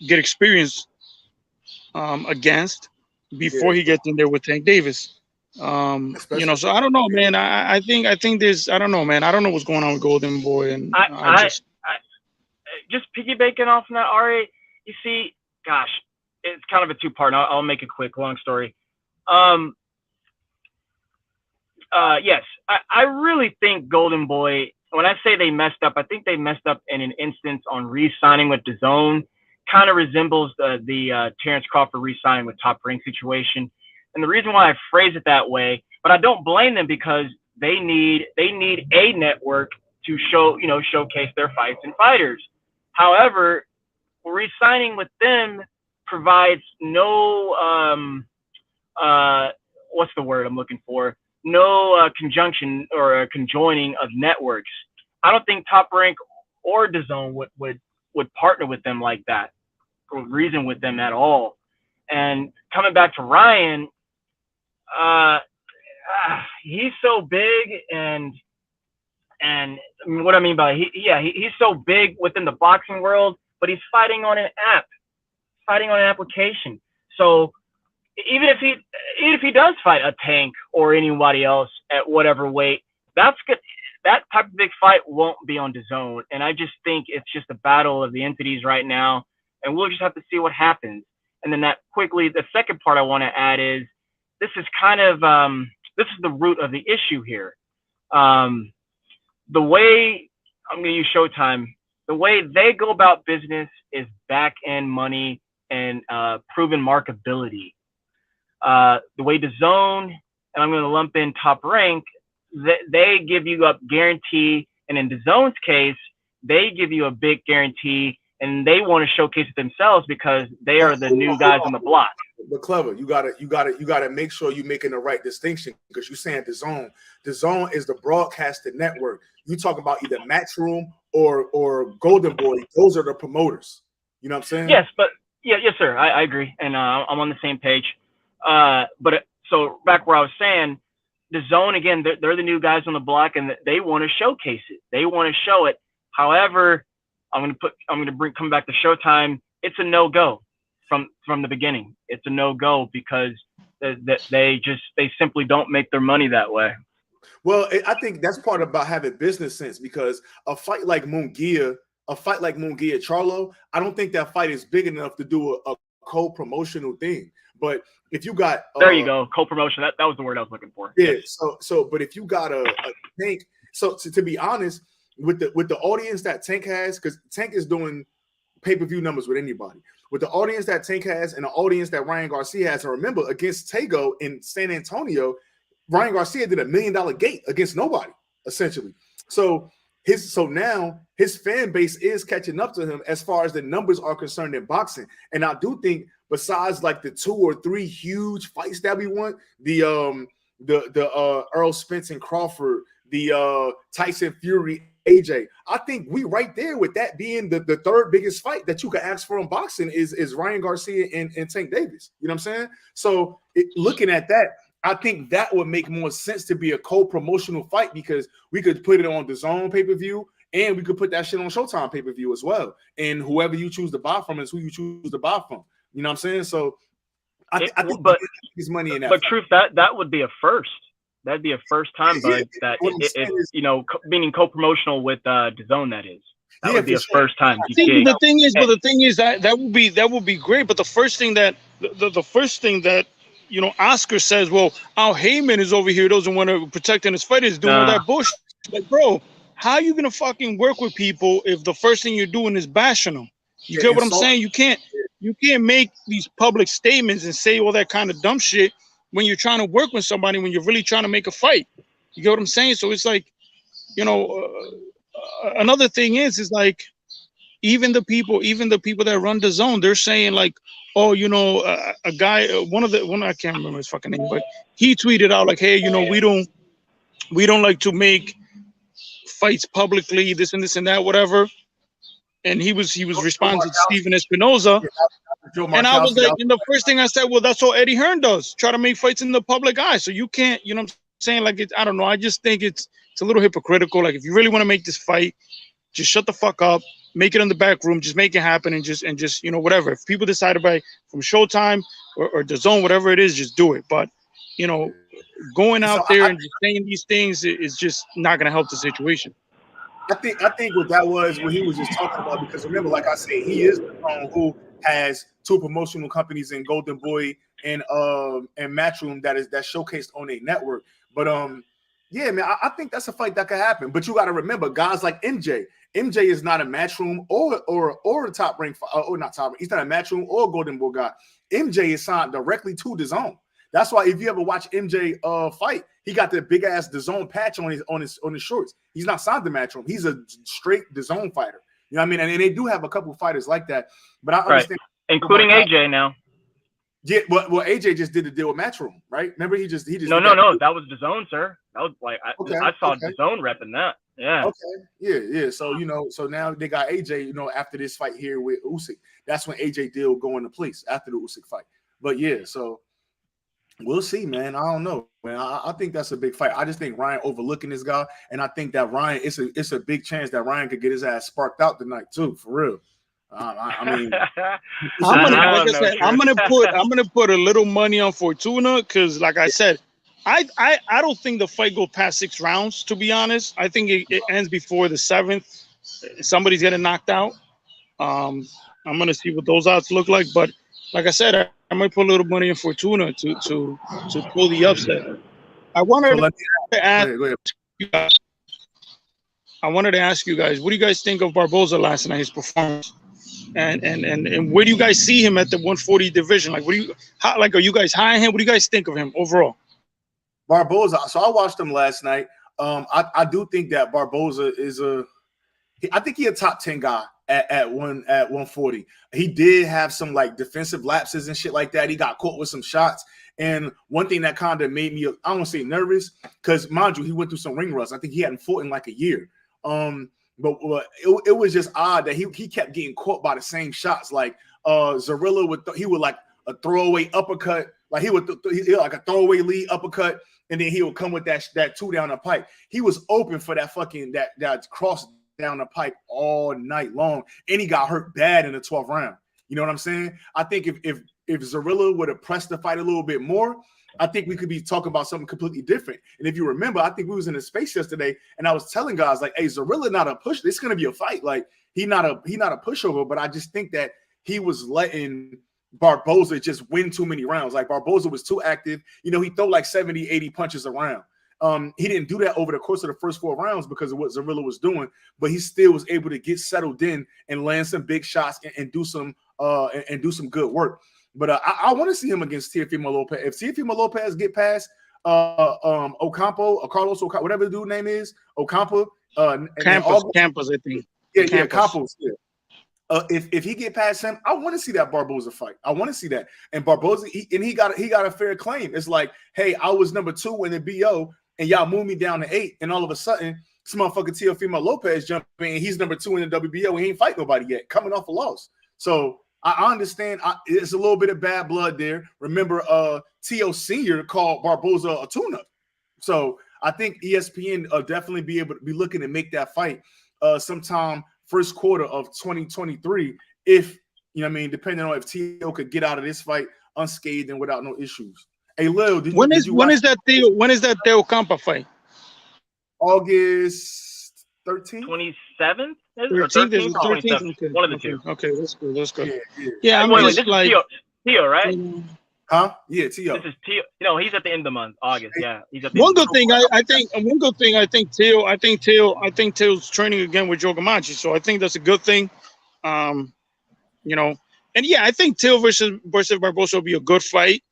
get experience against before
Yeah,
he gets in there with Tank Davis.
especially
So I don't know, man. I think there's I don't know, man. I don't know what's going on with Golden Boy, and I
I
just
just piggybacking off of that, Ari. You see, gosh, it's kind of a two-part. I'll make it quick. Long story. Um, yes, I really think Golden Boy. When I say they messed up, I think they messed up in an instance on re-signing with DAZN. Kind of resembles the Terrence Crawford re-signing with Top Rank situation. And the reason why I phrase it that way, but I don't blame them because they need a network to showcase their fights and fighters. However, re-signing with them provides no what's the word I'm looking for? No conjunction or conjoining of networks. I don't think Top Rank or DAZN would partner with them like that or reason with them at all. And coming back to Ryan, uh, he's so big and what I mean by he's so big within the boxing world, but he's fighting on an app, fighting on an application. So even if he does fight a Tank or anybody else at whatever weight, that's good. That type of big fight won't be on DAZN, and I just think it's just a battle of the entities right now, and we'll just have to see what happens. And then the second part I want to add is this is kind of this is the root of the issue here. The way I'm going to use Showtime, the way they go about business is back end money and proven markability. The way DAZN, and I'm going to lump in Top Rank, they give you a guarantee, and in DAZN's case, they give you a big guarantee, and they want to showcase it themselves because they are the new guys on the block.
But Clever, you gotta make sure you're making the right distinction because you're saying DAZN. DAZN is the broadcasting network. You talk about either Matchroom or Golden Boy. Those are the promoters. You know what I'm saying?
Yes, but yes, sir. I agree, and I'm on the same page. So back where I was saying, DAZN again, they're the new guys on the block, and they want to showcase it. They want to show it. However, come back to Showtime. It's a no-go from the beginning. It's a no-go because they simply don't make their money that way.
Well, I think that's part about having business sense because a fight like Munguia Charlo, I don't think that fight is big enough to do a co-promotional thing. But if you got
there you go, co-promotion. That was the word I was looking for.
Yeah. But if you got a Tank, to be honest, with the audience that Tank has, because Tank is doing pay-per-view numbers with anybody. With the audience that Tank has and the audience that Ryan Garcia has, and remember against Tego in San Antonio, Ryan Garcia did $1 million gate against nobody, essentially. So now his fan base is catching up to him as far as the numbers are concerned in boxing. And I do think besides like the 2 or 3 huge fights that we want, the Earl Spence and Crawford, the Tyson Fury, AJ, I think we right there with that being the third biggest fight that you can ask for in boxing is Ryan Garcia and Tank Davis. You know what I'm saying? So looking at that, I think that would make more sense to be a co-promotional fight because we could put it on the DAZN pay-per-view and we could put that shit on Showtime pay-per-view as well. And whoever you choose to buy from is who you choose to buy from. You know what I'm saying? So I think there's money in that.
But fight. Truth, that would be a first. That'd be a first time, bud. Meaning co-promotional with DAZN. That is. That would be a first time.
The thing is that would be great. But the first thing that Oscar says, well, Al Heyman is over here, doesn't want to protect his fighters, doing all that bullshit. Like, bro, how are you gonna fucking work with people if the first thing you're doing is bashing them? You get what I'm saying? You can't make these public statements and say all that kind of dumb shit when you're trying to work with somebody, when you're really trying to make a fight. You get what I'm saying? So it's like, another thing is like, even the people that run DAZN, they're saying like, oh, a guy, I can't remember his fucking name, but he tweeted out like, hey, we don't like to make fights publicly, this and that, whatever. And he was responding to Steven Espinoza. And I was like, and the first thing I said, well, that's all Eddie Hearn does, try to make fights in the public eye. So you can't, you know what I'm saying? Like, I don't know. I just think it's a little hypocritical. Like, if you really want to make this fight, just shut the fuck up make it in the back room, just make it happen, and just whatever. If people decide to buy from Showtime or the Zone, whatever it is, just do it. But going
So
out there and just saying these things is just not going to help the situation.
I think what that was, what he was just talking about, because remember, like I said, he is the one who has 2 promotional companies in Golden Boy and Matchroom that showcased on a network. But yeah, man, I think that's a fight that could happen. But you got to remember, guys like MJ is not a Matchroom or a top rank, or not top rank. He's not a Matchroom or a Golden Boy guy. MJ is signed directly to the Zone. That's why if you ever watch MJ fight, he got the big ass DAZN patch on his shorts. He's not signed to Matchroom. He's a straight DAZN fighter. You know what I mean? And they do have a couple fighters like that. But I understand,
including AJ now.
Yeah, well, AJ just did the deal with Matchroom, right? Remember, he just
no, that was DAZN, sir. That was like I saw DAZN repping that. Yeah.
Okay. Yeah. So so now they got AJ. After this fight here with Usyk, that's when AJ deal go into place after the Usyk fight. But yeah, so. We'll see, man. I don't know, man. I think that's a big fight. I just think Ryan overlooking this guy, and I think that Ryan, it's a big chance that Ryan could get his ass sparked out tonight too, for real. I mean,
I'm gonna put a little money on Fortuna because, like I said, I don't think the fight go past 6 rounds. To be honest, I think it ends before the 7th. Somebody's getting knocked out. I'm gonna see what those odds look like, but like I said, I might put a little money in Fortuna to pull the upset. I wanted to ask you guys, what do you guys think of Barboza last night, his performance, and where do you guys see him at the 140 division? Like, are you guys high on him? What do you guys think of him overall?
Barboza. So I watched him last night. I do think that Barboza is I think he's a top 10 guy at 140. He did have some like defensive lapses and shit like that. He got caught with some shots. And one thing that kind of made me, I don't want to say nervous, because mind you, he went through some ring rust. I think he hadn't fought in like a year. But it was just odd that he kept getting caught by the same shots. Like Zarilla he would like a throwaway uppercut, like he would like a throwaway lead uppercut, and then he would come with that 2 down the pipe. He was open for that fucking that cross down the pipe all night long, and he got hurt bad in the 12th round. You know what I'm saying? I think if Zarilla would have pressed the fight a little bit more, I think we could be talking about something completely different. And if you remember, I think we was in a space yesterday, and I was telling guys like, "Hey, Zarilla not a push. It's gonna be a fight. Like he not a pushover." But I just think that he was letting Barboza just win too many rounds. Like Barboza was too active. He throw like 70, 80 punches around. He didn't do that over the course of the first 4 rounds because of what Zarilla was doing, but he still was able to get settled in and land some big shots and do some good work. But I want to see him against Teofimo Lopez. If Teofimo Lopez get past Ocampo or Carlos Ocampo, whatever the dude's name is, Ocampo,
Campos, I think.
Yeah, Campos. Yeah. If he get past him, I want to see that Barboza fight. I want to see that. And Barboza, he got a fair claim. It's like, hey, I was number 2 in the BO, and y'all moved me down to 8, and all of a sudden, this motherfucker Teofimo Lopez jumping in. He's number 2 in the WBO. He ain't fight nobody yet, coming off a loss. So I understand. It's a little bit of bad blood there. Remember, T.O. Senior called Barboza a tune-up. So I think ESPN definitely be able to be looking to make that fight sometime first quarter of 2023, if depending on if T.O. could get out of this fight unscathed and without no issues. Hey, Lil,
when is that Theo Campa fight?
August 13th?
27th?
13th?
One of the two.
Okay, that's good.
Yeah,
I'm just like
Tio, right?
Huh? Yeah, Tio.
This is Tio. He's at the end of the month, August. Yeah, he's at the
one good thing. I think Teo's training again with Joe Gamache, so I think that's a good thing. And yeah, I think Teo versus Barboza will be a good fight.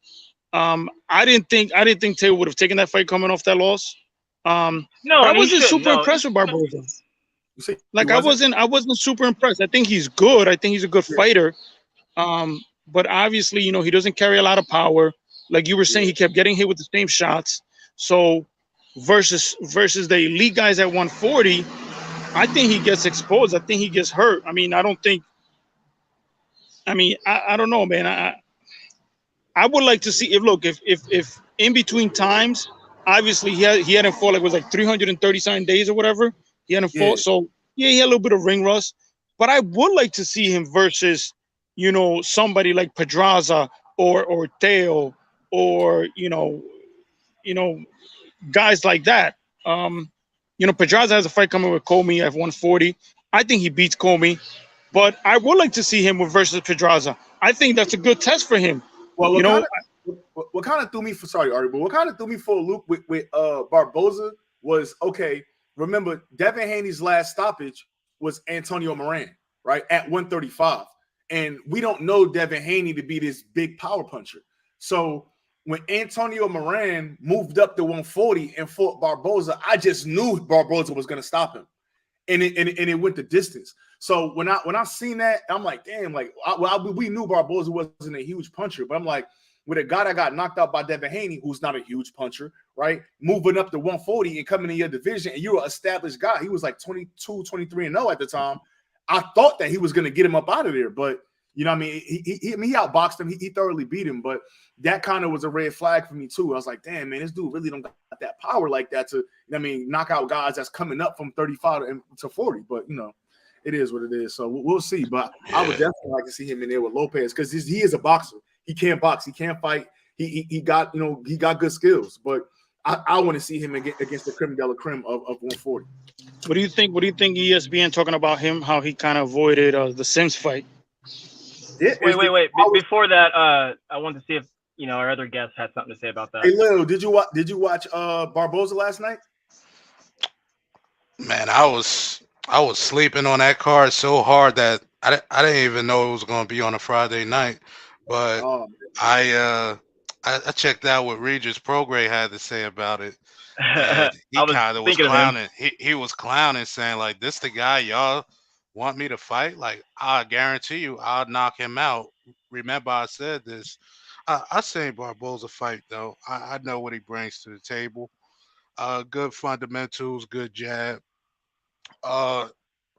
I didn't think Teo would have taken that fight coming off that loss. No, I wasn't super impressed with Barboza. Like I wasn't super impressed. I think he's good. I think he's a good fighter. But obviously, he doesn't carry a lot of power. Like you were saying, he kept getting hit with the same shots. So versus the elite guys at 140, I think he gets exposed. I think he gets hurt. I don't know, man. I would like to see if in between times, obviously he hadn't fought, like it was like 339 days or whatever. He hadn't fought. So yeah, he had a little bit of ring rust. but I would like to see him versus, somebody like Pedraza or Teo or you know guys like that. Pedraza has a fight coming with Comey at 140. I think he beats Comey, but I would like to see him with versus Pedraza. I think that's a good test for him.
Well,
You know,
what kind of threw me for sorry, Ari, but what kind of threw me for a loop with Barboza was okay. Remember, Devin Haney's last stoppage was Antonio Moran, right at 135, and we don't know Devin Haney to be this big power puncher. So when Antonio Moran moved up to 140 and fought Barboza, I just knew Barboza was going to stop him, and it went the distance. So when I seen that, I'm like, damn, like we knew Barboza wasn't a huge puncher, but I'm like, with a guy that got knocked out by Devin Haney, who's not a huge puncher, right? Moving up to 140 and coming in your division, and you're an established guy. He was like 22, 23 and 0 at the time. I thought that he was going to get him up out of there, but you know what I mean? He outboxed him. He thoroughly beat him, but that kind of was a red flag for me too. I was like, damn, man, this dude really don't got that power like that to, knock out guys that's coming up from 35 to 40. But, it is what it is. So we'll see. But I would definitely like to see him in there with Lopez because he is a boxer. He can box. He can fight. He got he got good skills. But I want to see him against the creme de la creme of 140.
what do you think? What do you think ESPN talking about him? How he kind of avoided the Sims fight?
Wait. Before that, I wanted to see if our other guests had something to say about that.
Hey, Lil, did you watch Barboza last night?
Man, I was sleeping on that card so hard that I didn't even know it was going to be on a Friday night. But I checked out what Regis Prograis had to say about it. And he kind of was clowning. He was clowning, saying like, "This the guy y'all want me to fight? Like, I guarantee you, I'll knock him out." Remember, I said this. I seen Barboza fight though. I know what he brings to the table. Good fundamentals, good jab.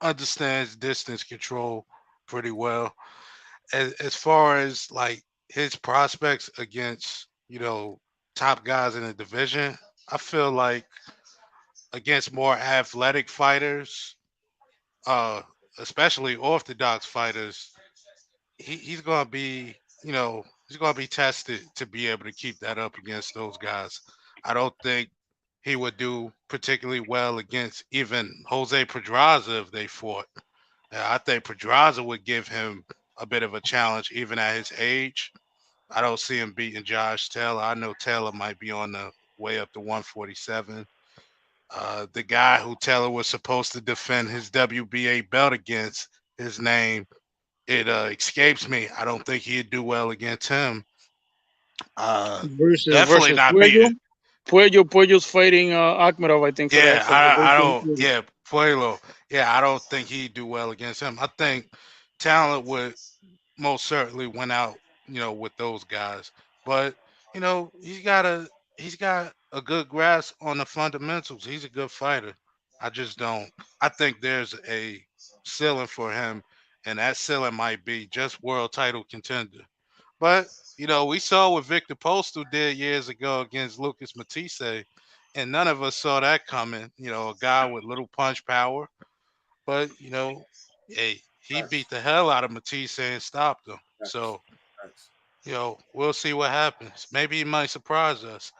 Understands distance control pretty well. As far as like his prospects against top guys in the division, I feel like against more athletic fighters, uh, especially orthodox fighters, he's gonna be he's gonna be tested to be able to keep that up against those guys. I don't think he would do particularly well against even Jose Pedraza if they fought. I think Pedraza would give him a bit of a challenge even at his age. I don't see him beating Josh Taylor. I know Taylor might be on the way up to 147. The guy who Taylor was supposed to defend his WBA belt against, his name, it escapes me. I don't think he'd do well against him. Definitely
Versus
not
Puello?
beating.
Puello's fighting Akhmedov, I think. For
Yeah,
that,
I don't. Yeah, Puello. Yeah, I don't think he'd do well against him. I think talent would most certainly win out, with those guys. But he's got a good grasp on the fundamentals. He's a good fighter. I just don't. I think there's a ceiling for him, and that ceiling might be just world title contender. But we saw what Victor Postal did years ago against Lucas Matisse, and none of us saw that coming. A guy with little punch power, but hey, he beat the hell out of Matisse and stopped him. So we'll see what happens. Maybe he might surprise us.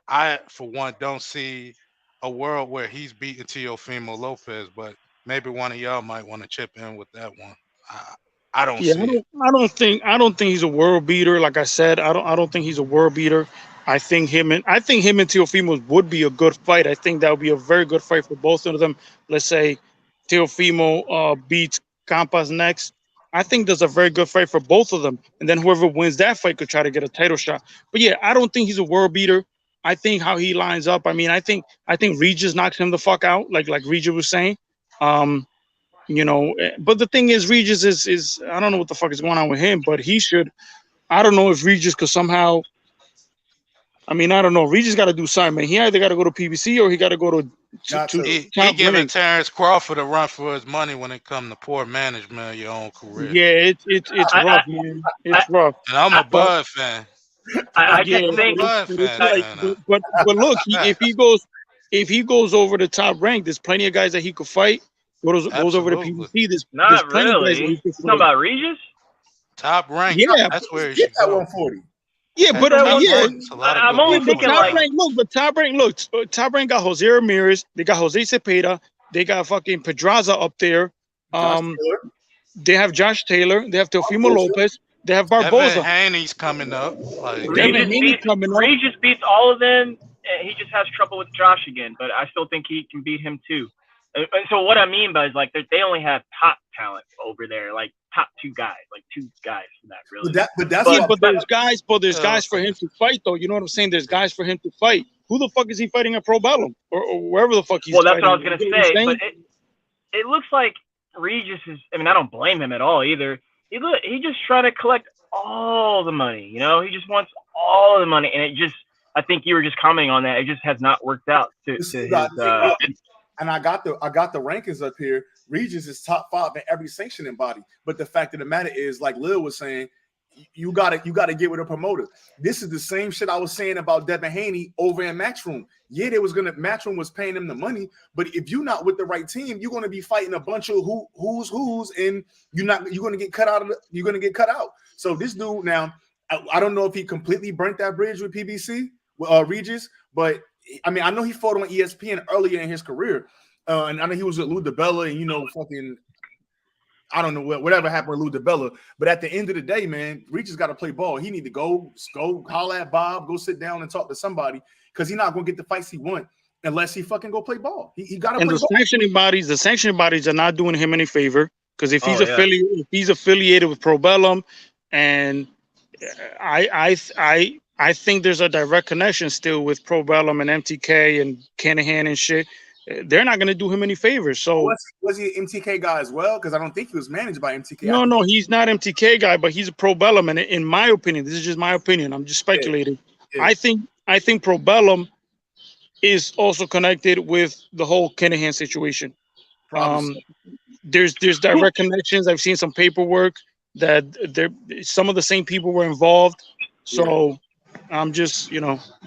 I, for one, don't see a world where he's beating Teofimo Lopez, but maybe one of y'all might want to chip in with that one. I don't
Yeah,
see it.
I don't think he's a world beater. Like I said, I don't think he's a world beater. I think him and Teofimo would be a good fight. I think that would be a very good fight for both of them. Let's say Teofimo beats Campas next. I think there's a very good fight for both of them, and then whoever wins that fight could try to get a title shot. But yeah, I don't think he's a world beater. I think how he lines up. I mean, I think Regis knocks him the fuck out, like Regis was saying. Um, but the thing is, Regis is I don't know what the fuck is going on with him, but he should. I don't know if Regis could somehow. I mean, I don't know. Regis got to do something, man. He either got to go to PBC or he got to go to
He
top
giving
rank.
Terrence Crawford a run for his money when it comes to poor management of your own career.
Yeah, it's rough, man. It's rough.
And I'm a
But
Bud fan.
I
yeah,
just think
Bud
but it's
fan.
like, but look, if he goes over the top rank, there's plenty of guys that he could fight. goes over to
Absolutely.
PBC. There's
Not
plenty of guys that
really.
he could
You talking about Regis?
Top rank.
Yeah,
That's where he
Get
should
that
go.
140.
Yeah,
At
but
that
top
yeah,
rank, it's a lot of
I'm
good
only
yeah, but
thinking
performers.
top
like
rank. Look, but top rank. Look, top rank got Jose Ramirez. They got Jose Cepeda. They got fucking Pedraza up there.
Josh
Um,
Taylor.
they have Josh Taylor. They have Teofimo
Barbosa.
Lopez. They have
Devin
Barboza.
Haney's coming up. Like
Devin Haney coming up.
Regis beats all of them. And he just has trouble with Josh again, but I still think he can beat him too. And so what I mean by is like they only have top talent over there, like top two guys for that really.
But that's
Yeah,
what
but there's guys for him to fight though. You know what I'm saying? There's guys for him to fight. Who the fuck is he fighting at Pro Bellum or wherever the fuck he's
well, that's
fighting?
what I was gonna say. But it looks like Regis is. I mean, I don't blame him at all either. He just trying to collect all the money. You know, he just wants all the money, and it just. I think you were just commenting on that. It just has not worked out to his.
And I got the rankings up here. Regis is top 5 in every sanctioning body. But the fact of the matter is, like Lil was saying, you gotta get with a promoter. This is the same shit I was saying about Devin Haney over in Matchroom. Yeah, Matchroom was paying him the money, but if you're not with the right team, you're gonna be fighting a bunch of who's, and you're gonna get cut out. You're gonna get cut out. So this dude now, I don't know if he completely burnt that bridge with PBC. Regis, but I mean, I know he fought on ESPN earlier in his career, and I know he was with Lou DiBella, and fucking, I don't know whatever happened with Lou DiBella. But at the end of the day, man, Regis got to play ball. He need to go holler at Bob, go sit down and talk to somebody, because he's not gonna get the fights he want unless he fucking go play ball. He got to play ball.
The sanctioning bodies are not doing him any favor, because if he's affiliated with Pro Bellum, and I think there's a direct connection still with Pro Bellum and MTK and Kanahan and shit. They're not going to do him any favors. So
was he an MTK guy as well? Because I don't think he was managed by MTK.
No, he's not MTK guy, but he's a Pro Bellum. And in my opinion, this is just my opinion. I'm just speculating. Yeah. I think Pro Bellum is also connected with the whole Kanahan situation. There's direct connections. I've seen some paperwork that some of the same people were involved. So I'm just,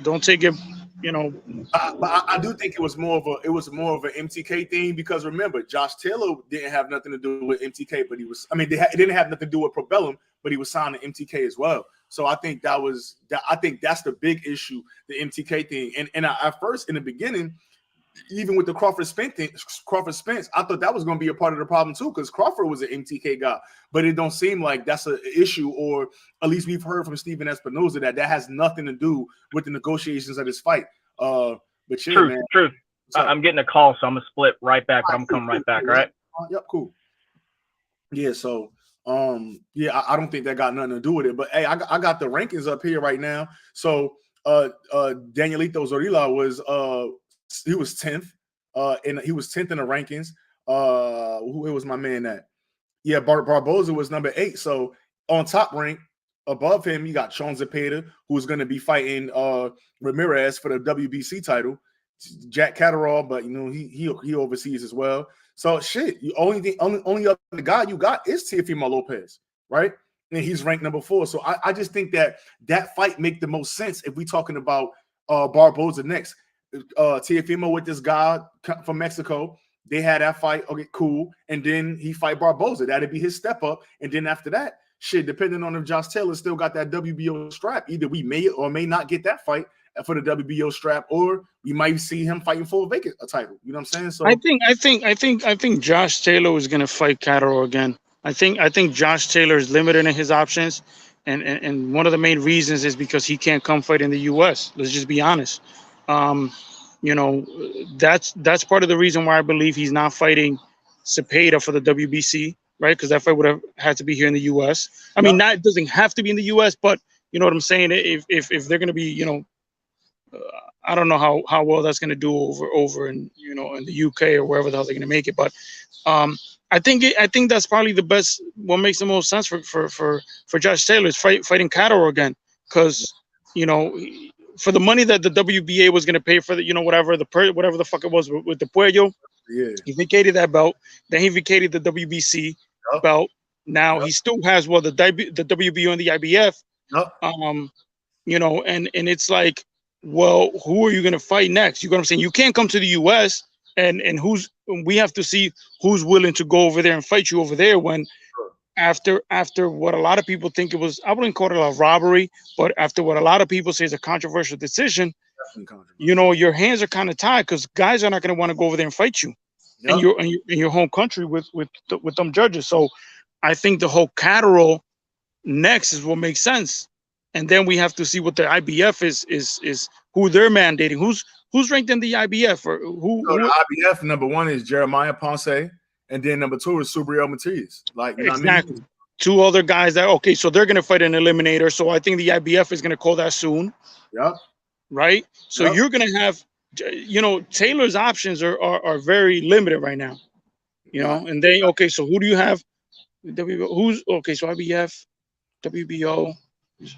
don't take it,
But I do think it was more of an MTK thing, because remember, Josh Taylor didn't have nothing to do with MTK, but it didn't have nothing to do with Pro Bellum, but he was signed to MTK as well. So I think I think that's the big issue, the MTK thing. And at first, in the beginning, even with the Crawford Spence, I thought that was going to be a part of the problem too, because Crawford was an MTK guy, but it don't seem like that's an issue, or at least we've heard from Steven Espinoza that has nothing to do with the negotiations of this fight. But yeah,
Truth. I'm getting a call, so I'm gonna split right back. I'm coming right back. All right.
Yep. Cool. Yeah. So, I don't think that got nothing to do with it. But hey, I got the rankings up here right now. So, Danielito Zorrilla was he was 10th, and he was 10th in the rankings. Who was my man at? Yeah, Barboza was number 8. So on top rank, above him, you got Sean Zepeda, who's going to be fighting Ramirez for the WBC title. Jack Catterall, but he overseas as well. So shit, the only other guy you got is Teofimo Lopez, right? And he's ranked number 4. So I just think that fight make the most sense if we talking about Barboza next. Teofimo with this guy from Mexico, they had that fight. Okay, cool. And then he fight Barboza. That'd be his step up. And then after that, shit, depending on if Josh Taylor still got that WBO strap, either we may or may not get that fight for the WBO strap, or we might see him fighting for a title. You know what I'm saying? So
I think Josh Taylor is gonna fight Catterall again. I think Josh Taylor is limited in his options, and one of the main reasons is because he can't come fight in the US. Let's just be honest. That's part of the reason why I believe he's not fighting Cepeda for the WBC, right? Because that fight would have had to be here in the US. I mean, it doesn't have to be in the US, but you know what I'm saying? If they're gonna be, I don't know how well that's gonna do over in in the UK or wherever the hell they're gonna make it. But I think that's probably the best. What makes the most sense for Josh Taylor is fighting Catterall again, because for the money that the WBA was going to pay for the whatever the fuck it was with the Puello, he vacated that belt. Then he vacated the WBC belt. Now he still has the WBO and the IBF. And it's like, well, who are you going to fight next? You know what I'm saying? You can't come to the US and we have to see who's willing to go over there and fight you over there when after what a lot of people think it was, I wouldn't call it a robbery, but after what a lot of people say is a controversial decision, your hands are kind of tied because guys are not going to want to go over there and fight you in your home country with them judges. So I think the whole Catterall next is what makes sense, and then we have to see what the IBF is who they're mandating, who's ranked in the IBF, or who
the IBF number 1 is Jeremiah Ponce, and then number 2 is Subriel Matias. Like, you know
exactly.
what I mean?
2 other guys that so they're going to fight an eliminator. So I think the IBF is going to call that soon.
Yep.
Right. So you're going to have, Taylor's options are very limited right now. And then so who do you have? Who's so IBF, WBO.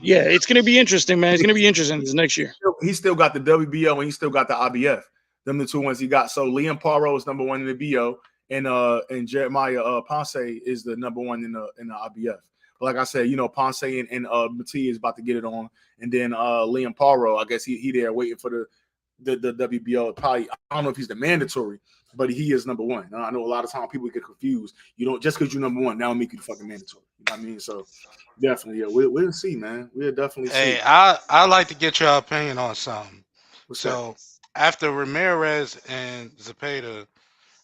Yeah, it's going to be interesting, man. It's going to be interesting this next year.
He still got the WBO and he still got the IBF. Them the 2 ones he got. So Liam Paro is number 1 in the BO, and Jeremiah Ponce is the number 1 in the IBF. But like I said, Ponce and Matias is about to get it on, and then Liam Paro, I guess he there waiting for the WBO. Probably, I don't know if he's the mandatory, but he is number 1. I know a lot of times people get confused. You don't just because you're number 1 now make you the fucking mandatory. You know what I mean? So definitely, we'll see, man. We'll definitely see.
Hey, I like to get your opinion on something.
What's
so after Ramirez and Zepeda,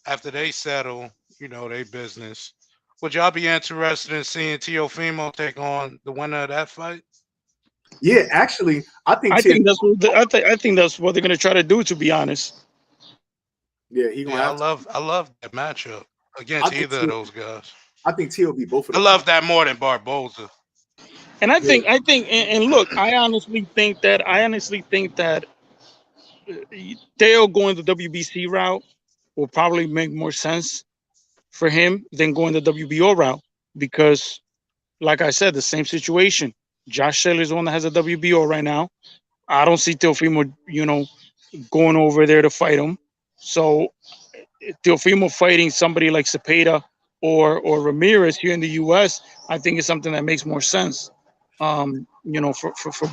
after they settle, their business, would y'all be interested in seeing Teofimo take on the winner of that fight?
Yeah, actually, I think
that's what I think that's what they're gonna try to do. To be honest.
Yeah, he gonna.
I love that matchup against either of those guys.
I think T will be both of them.
I love that more than Barboza.
And I think, and look, I honestly think that Theo going the WBC route will probably make more sense for him than going the WBO route, because, like I said, the same situation. Josh Taylor is the one that has a WBO right now. I don't see Teofimo, going over there to fight him. So Teofimo fighting somebody like Zepeda or Ramirez here in the U.S., I think is something that makes more sense, for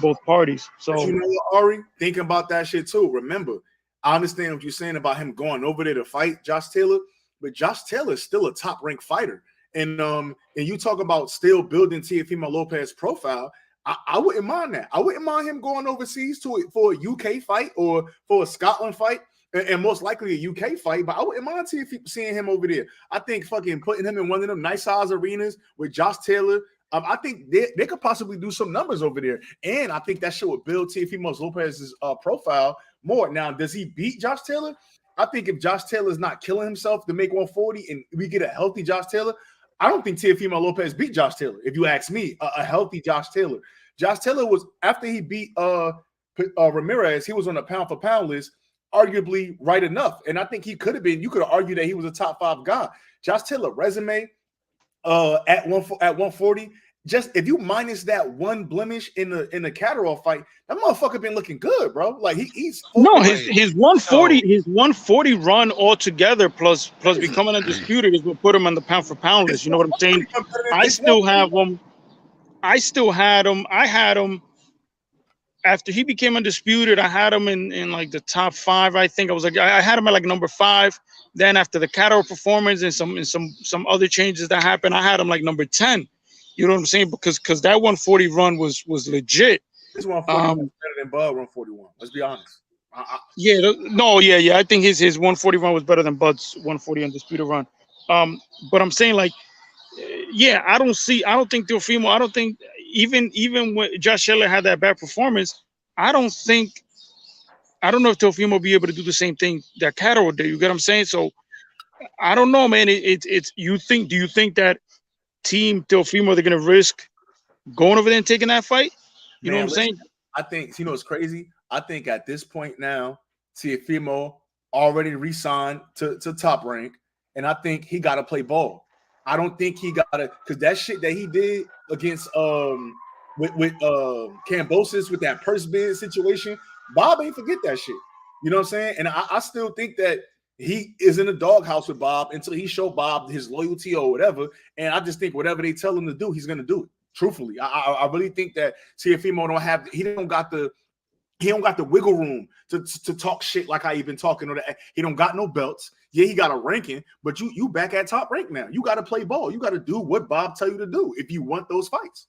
both parties. So
what, Ari, thinking about that shit too. Remember, I understand what you're saying about him going over there to fight Josh Taylor, but Josh Taylor is still a top-ranked fighter. And you talk about still building Teofimo Lopez profile. I wouldn't mind that. I wouldn't mind him going overseas for a UK fight or for a Scotland fight, and most likely a UK fight. But I wouldn't mind seeing him over there. I think fucking putting him in one of them nice size arenas with Josh Taylor. I think they could possibly do some numbers over there, and I think that shit would build Teofimo Lopez's profile more. Now, does he beat Josh Taylor? I think if Josh Taylor is not killing himself to make 140, and we get a healthy Josh Taylor, I don't think Teofimo Lopez beat Josh Taylor. If you ask me, a healthy Josh Taylor. Josh Taylor was, after he beat Ramirez, he was on a pound for pound list, arguably right enough. And I think he could have been. You could have argued that he was a top 5 guy. Josh Taylor resume at 140. Just if you minus that one blemish in the Catterall fight, that motherfucker been looking good, bro. Like he's
his 140 run altogether plus becoming undisputed is what put him on the pound for pound list. You know what I'm saying? I still have him. I had him after he became undisputed. I had him in like the top 5. I think I had him at like number 5. Then after the Catterall performance and some other changes that happened, I had him like number 10. You know what I'm saying? Because that 140 run was legit.
This 140 was better than Bud 141. Let's be honest.
Yeah. I think his 140 run was better than Bud's 140 undisputed run. But I'm saying, like, I don't think Teofimo. I don't think even when Josh Taylor had that bad performance, I don't know if Teofimo will be able to do the same thing that Catterall did. You get what I'm saying? So I don't know, man. Do you think that Team Teofimo, they're gonna risk going over there and taking that fight? You know what I'm saying?
I think it's crazy. I think at this point now, Teofimo already re-signed to Top Rank, and I think he got to play ball. I don't think he got to, because that shit that he did against with Kambosos with that purse bid situation, Bob ain't forget that shit. You know what I'm saying? And I still think that he is in the doghouse with Bob until he show Bob his loyalty or whatever. And I just think whatever they tell him to do, he's gonna do it. Truthfully, I really think that Teofimo don't got the he don't got the wiggle room to talk shit like how he been talking. Or that he don't got no belts. Yeah, he got a ranking, but you back at top rank now. You got to play ball. You got to do what Bob tell you to do if you want those fights.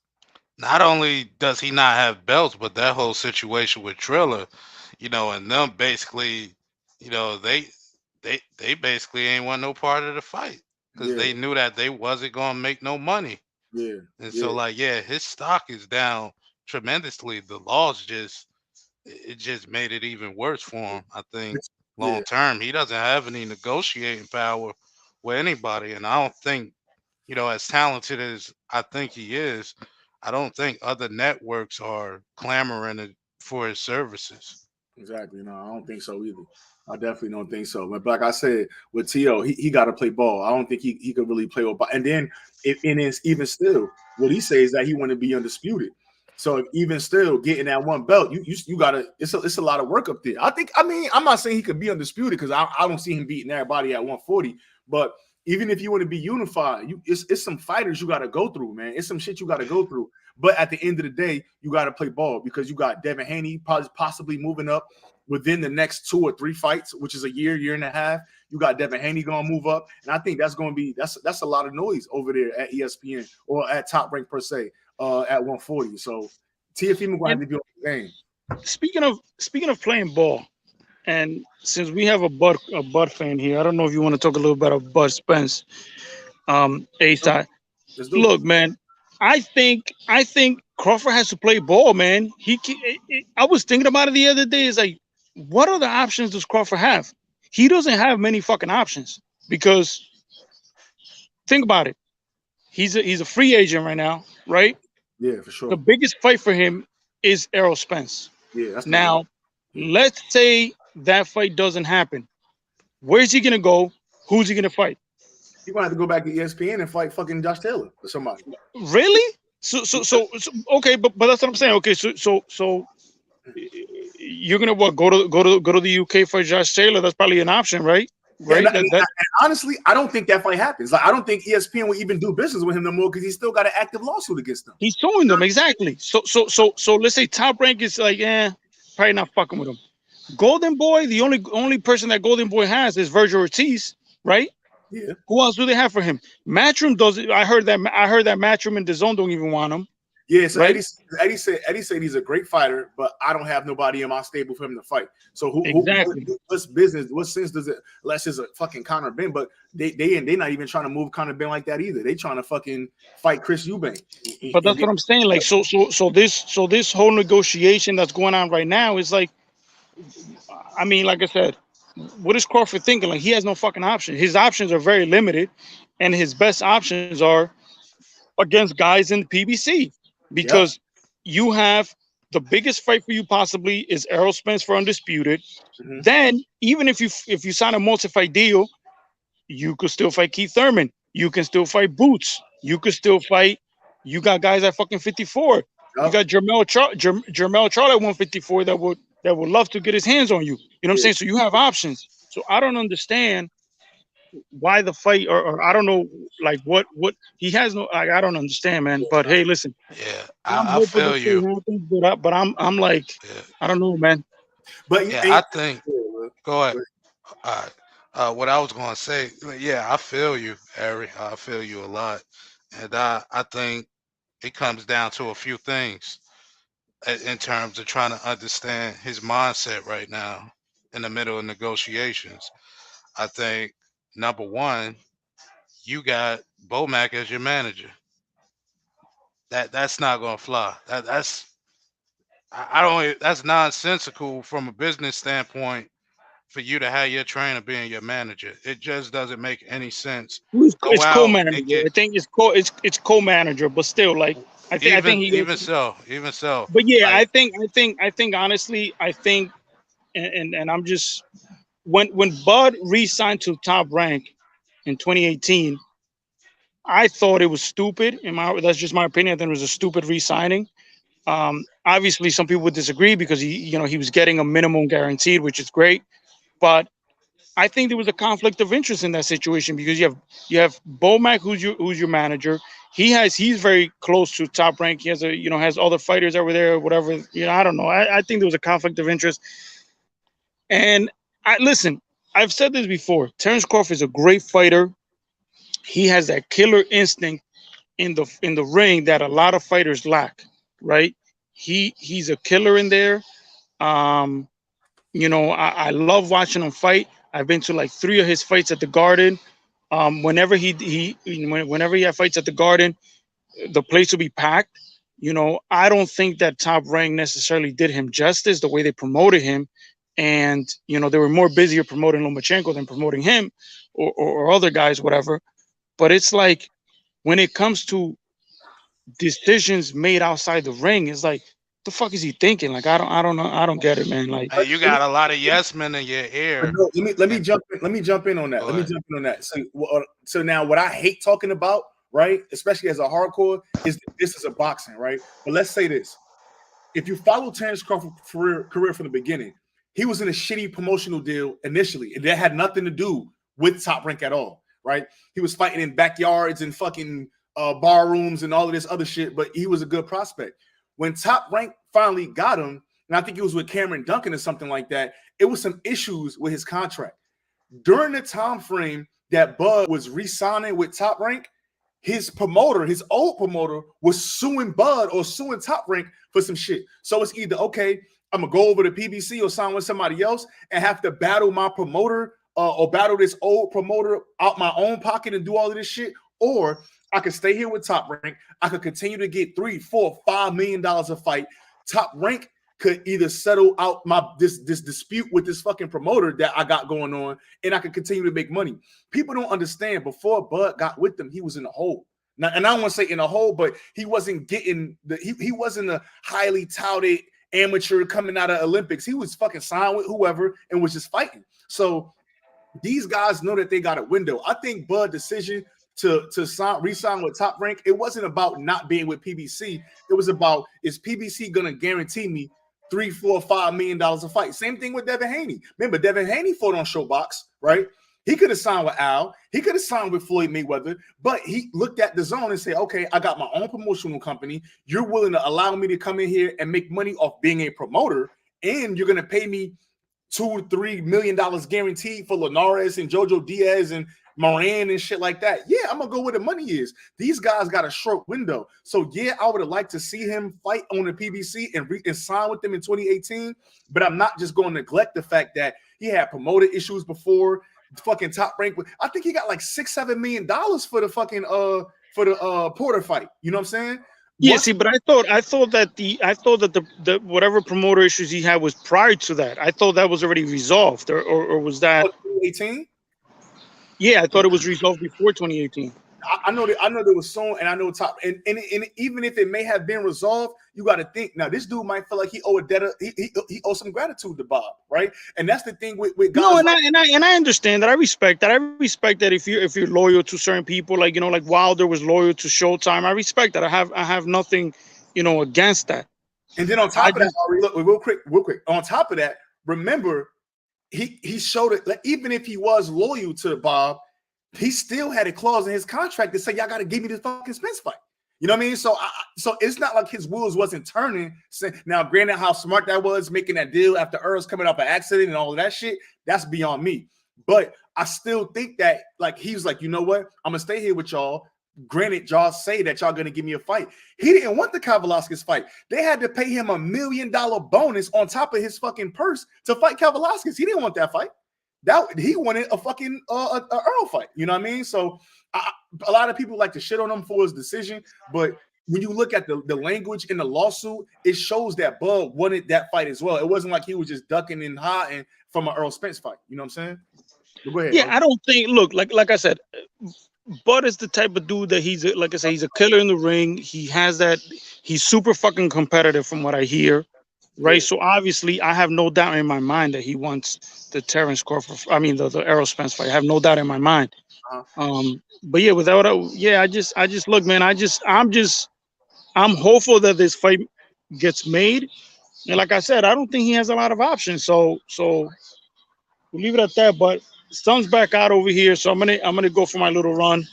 Not only does he not have belts, but that whole situation with Triller, and them basically, they basically ain't want no part of the fight because
Yeah,
they knew that they wasn't gonna make no money.
yeah,
And so,
yeah,
like, yeah, his stock is down tremendously. The loss just made it even worse for him. I think
yeah.
long term, he doesn't have any negotiating power with anybody, and I don't think, as talented as I think he is, I don't think other networks are clamoring for his services.
Exactly. No, I don't think so either. I definitely don't think so. But like I said, with T.O., he got to play ball. I don't think he could really play with ball. And then, and it's even still, what he says that he want to be undisputed. So even still getting that one belt, you gotta. It's a lot of work up there. I mean, I'm not saying he could be undisputed because I don't see him beating everybody at 140. But even if you want to be unified, it's some fighters you got to go through, man. It's some shit you got to go through. But at the end of the day, you got to play ball because you got Devin Haney possibly moving up within the next 2 or 3 fights, which is a year and a half. You got Devin Haney going to move up, and I think that's going to be that's a lot of noise over there at ESPN or at Top Rank per se at 140. So TFM going to have to be on the game.
Speaking of playing ball, and since we have a Bud fan here, I don't know if you want to talk a little bit about Bud Spence. A-side. Look, man, I think Crawford has to play ball, man. I was thinking about it the other day. It's like, what other options does Crawford have? He doesn't have many fucking options because think about it. He's a free agent right now, right?
Yeah, for sure.
The biggest fight for him is Errol Spence.
Yeah, that's
now. Let's say that fight doesn't happen. Where's he gonna go? Who's he gonna fight?
You're gonna have to go back to ESPN and fight fucking Josh Taylor or somebody.
Really? So okay, but that's what I'm saying. Okay, so you're gonna what? Go to the UK for Josh Taylor? That's probably an option, right? Right.
Yeah, and honestly, I don't think that fight happens. Like, I don't think ESPN will even do business with him no more because he's still got an active lawsuit against them.
He's suing them exactly. So let's say Top Rank is like, probably not fucking with him. Golden Boy, the only person that Golden Boy has is Virgil Ortiz, right?
Yeah.
Who else do they have for him? Matchroom does it. I heard that Matchroom and DAZN don't even want him.
Yeah, so right? Eddie said he's a great fighter, but I don't have nobody in my stable for him to fight. So what's business? What sense does it? Unless it's a fucking Conor Ben, but they're not even trying to move Conor Ben like that either. They trying to fucking fight Chris Eubank.
But that's what I'm saying. Like so this whole negotiation that's going on right now is like, I mean, like I said, what is Crawford thinking? Like, he has no fucking option. His options are very limited, and his best options are against guys in the PBC because you have the biggest fight for you possibly is Errol Spence for undisputed. Mm-hmm. Then even if you sign a multi-fight deal, you could still fight Keith Thurman. You can still fight Boots. You could still fight. You got guys at fucking 54. Yep. You got Jermell Charlo at 154 that would love to get his hands on you. You know what I'm saying? So you have options. So I don't understand why the fight, or I don't know, like what he has no. Like, I don't understand, man. But hey, listen.
Yeah, I feel you.
Happens, but I'm like, I don't know, man.
But
yeah, I think. Go ahead. All right. What I was gonna say, yeah, I feel you, Ari. I feel you a lot, and I think it comes down to a few things in terms of trying to understand his mindset right now in the middle of negotiations. I think number one, you got Bomac as your manager. That's not gonna fly. That's nonsensical from a business standpoint for you to have your trainer being your manager. It just doesn't make any sense.
It's co-manager. I think it's co-manager, but still, like I think
even so.
But yeah, I think honestly, and I'm just when Bud re-signed to Top Rank in 2018, I thought it was stupid. That's just my opinion. I think it was a stupid re-signing. Obviously, some people would disagree because he was getting a minimum guaranteed, which is great. But I think there was a conflict of interest in that situation because you have Bomac, who's your manager. He's very close to Top Rank. He has has other fighters over there, or whatever. I don't know. I think there was a conflict of interest. And I listen. I've said this before. Terrence Crawford is a great fighter. He has that killer instinct in the ring that a lot of fighters lack. Right? He's a killer in there. Um, I love watching him fight. I've been to like 3 of his fights at the Garden. Whenever he had fights at the Garden, the place will be packed. I don't think that Top Rank necessarily did him justice the way they promoted him, and they were more busier promoting Lomachenko than promoting him or other guys, whatever. But it's like when it comes to decisions made outside the ring, it's like the fuck is he thinking? Like I don't know, I don't get it, man. Like
Hey, you got a lot of yes men in your
But
ear.
no, let me
And
jump in. Let me jump in on that.
go
Let me
ahead.
jump in on that. So now what I hate talking about, right, especially as a hardcore, is this is a boxing, right? But let's say this: if you follow Terrence Crawford's career from the beginning, he was in a shitty promotional deal initially, and that had nothing to do with Top Rank at all, right? He was fighting in backyards and fucking bar rooms and all of this other shit, but he was a good prospect. When Top Rank finally got him, and I think it was with Cameron Duncan or something like that, it was some issues with his contract. During the time frame that Bud was re-signing with Top Rank, his promoter, his old promoter, was suing Bud or suing Top Rank for some shit. So it's either, okay, I'm gonna go over to PBC or sign with somebody else and have to battle my promoter or battle this old promoter out my own pocket and do all of this shit, or I could stay here with Top Rank. I could continue to get $3, $4, $5 million a fight. Top Rank could either settle out this dispute with this fucking promoter that I got going on, and I could continue to make money. People don't understand. Before Bud got with them, he was in a hole. Now, and I don't want to say in a hole, but he wasn't getting he wasn't a highly touted amateur coming out of Olympics. He was fucking signed with whoever and was just fighting. So these guys know that they got a window. I think Bud's decision to re-sign with Top Rank, it wasn't about not being with PBC. It was about, is PBC gonna guarantee me $3, $4, $5 million a fight? Same thing with Devin Haney. Remember, Devin Haney fought on Showbox, right? He could have signed with Al. He could have signed with Floyd Mayweather, but he looked at the zone and said, okay, I got my own promotional company. You're willing to allow me to come in here and make money off being a promoter, and you're going to pay me $2-3 million guaranteed for Linares and Jojo Diaz and Moran and shit like that. Yeah, I'm going to go where the money is. These guys got a short window. So, yeah, I would have liked to see him fight on the PBC and sign with them in 2018, but I'm not just going to neglect the fact that he had promoter issues before. Fucking Top Rank. I think he got like $6-7 million for the fucking Porter fight. You know what I'm saying?
yeah, see, but I thought that the whatever promoter issues he had was prior to that. I thought that was already resolved, or was that
2018?
Yeah, I thought it was resolved before 2018.
I know there was soon, and I know Top, and even if it may have been resolved, you got to think now. This dude might feel like he owe a debt. He owes some gratitude to Bob, right? And that's the thing with guys.
No, and I understand that. I respect that. I respect that if you're loyal to certain people, like like Wilder was loyal to Showtime. I respect that. I have nothing, against that.
And then on top of that, Ari, look, real quick. On top of that, remember he showed it. Like, even if he was loyal to Bob, he still had a clause in his contract that said, y'all got to give me this fucking Spence fight. You know what I mean? So so it's not like his wheels wasn't turning. Now, granted, how smart that was, making that deal after Earl's coming off an accident and all of that shit, that's beyond me. But I still think that, like, he was like, you know what? I'm going to stay here with y'all. Granted, y'all say that y'all going to give me a fight. He didn't want the Kavaliauskas fight. They had to pay him $1 million bonus on top of his fucking purse to fight Kavaliauskas. He didn't want that fight. That he wanted a fucking a Earl fight. You know what I mean? So a lot of people like to shit on him for his decision, but when you look at the language in the lawsuit, it shows that Bud wanted that fight as well. It wasn't like he was just ducking and hiding from an Earl Spence fight. You know what I'm saying? But go ahead.
Yeah, bro. I don't think. Look, like I said, Bud is the type of dude that he's a killer in the ring. He has that. He's super fucking competitive, from what I hear. Right, so obviously, I have no doubt in my mind that he wants the Terrence Crawford. I mean, the Errol Spence fight. I have no doubt in my mind. But yeah, I just look, man. I'm hopeful that this fight gets made. And like I said, I don't think he has a lot of options. So we'll leave it at that. But sun's back out over here, so I'm gonna go for my little run.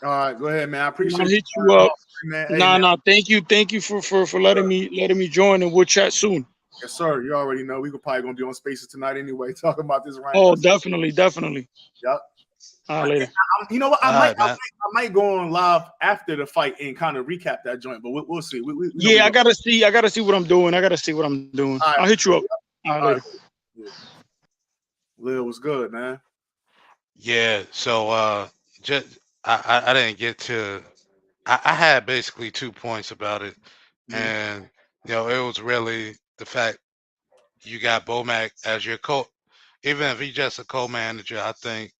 All right, go ahead, man. I
I'll
appreciate
hit
you,
you up.
man. Hey,
Nah,
man.
nah. Thank you for letting me join, and we'll chat soon.
Yes, sir. You already know we could probably gonna be on Spaces tonight anyway, talking about this Ryan
Oh,
Garcia.
definitely, definitely.
Yep.
All right, later.
You know what?
All right, man.
I might go on live after the fight and kind of recap that joint, but we'll see. We know
Yeah,
we go.
I gotta see what I'm doing. I gotta see what I'm doing.
All
I'll
right,
hit you up. All right,
all
later.
right. Yeah. Lil was good, man.
Yeah. So just I didn't get to. I had basically 2 points about it,
Mhm.
and it was really the fact you got Bomac as your co. Even if he's just a co-manager, I think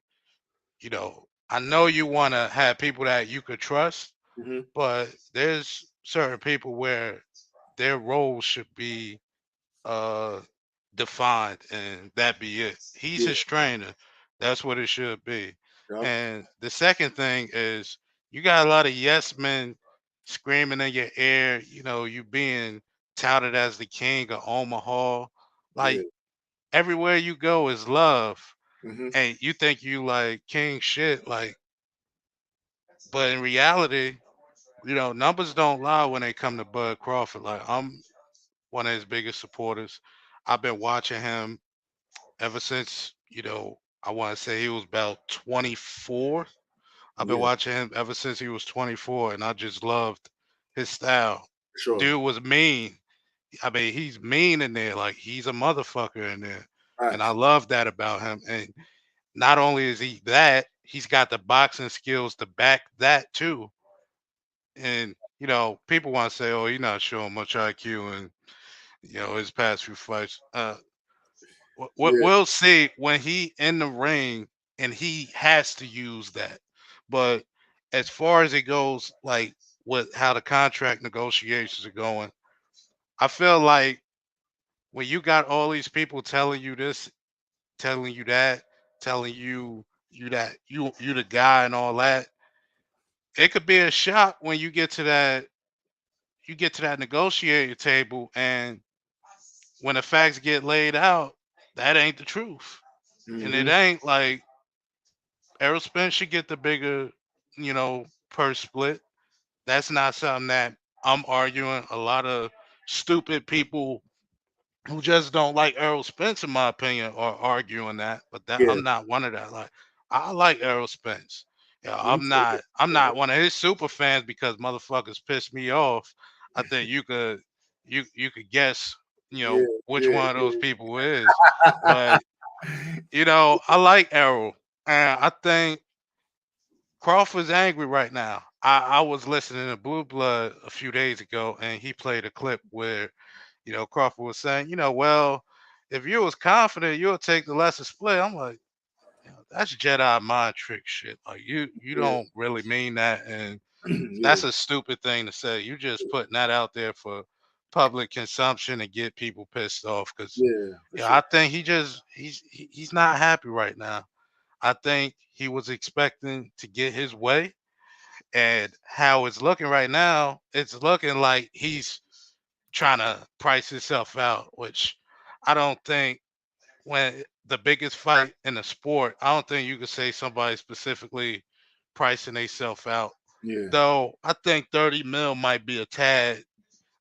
I know you want to have people that you could trust,
Mhm.
but there's certain people where their roles should be uh defined, and that be it. He's
Yeah.
his trainer. That's what it should be.
Yep.
And the second thing is you got a lot of yes men screaming in your ear, you being touted as the king of Omaha.
Yeah.
Like everywhere you go is love.
Mhm.
And you think you like king shit, like, but in reality, numbers don't lie when they come to Bud Crawford. Like I'm one of his biggest supporters. I've been watching him ever since, I want to say he was about 24. I've been
Yeah.
watching him ever since he was 24, and I just loved his style.
For sure.
Dude was mean. I mean, he's mean in there, like he's a motherfucker in there. And I
Facts.
love that about him. And not only is he that, he's got the boxing skills to back that too. And people want to say, "Oh, he's not showing much IQ," and his past few fights.
Yeah.
We'll see when he in the ring, and he has to use that. But as far as it goes, like with how the contract negotiations are going, I feel like when you got all these people telling you this, telling you that, telling you that you the guy and all that, it could be a shock when you get to that negotiating table, and when the facts get laid out, that ain't the truth. And it
Mhm.
ain't like Errol Spence should get the bigger, purse split. That's not something that I'm arguing. A lot of stupid people who just don't like Errol Spence, in my opinion, are arguing that. But that
Yeah.
I'm not one of that. Like I like Errol Spence. Yeah,
Me
I'm
too.
not. I'm not one of his super fans because motherfuckers piss me off. I think you could guess,
Yeah.
which
Yeah.
one of those
Yeah.
people is. But I like Errol, and I think Crawford's angry right now. I was listening to Blue Blood a few days ago, and he played a clip where Crawford was saying, well, if you was confident, you'll take the lesser split. I'm like, that's Jedi mind trick shit. Like you
Yeah.
don't really mean that, and
Yeah.
that's a stupid thing to say. You just putting that out there for public consumption and get people pissed off. Because
Yeah. For
I
sure.
think he's not happy right now. I think he was expecting to get his way, and how it's looking right now, it's looking like he's trying to price himself out, which I don't think when the biggest fight in the sport, I don't think you could say somebody specifically pricing themselves out.
Yeah.
Though I think 30 mil might be a tad,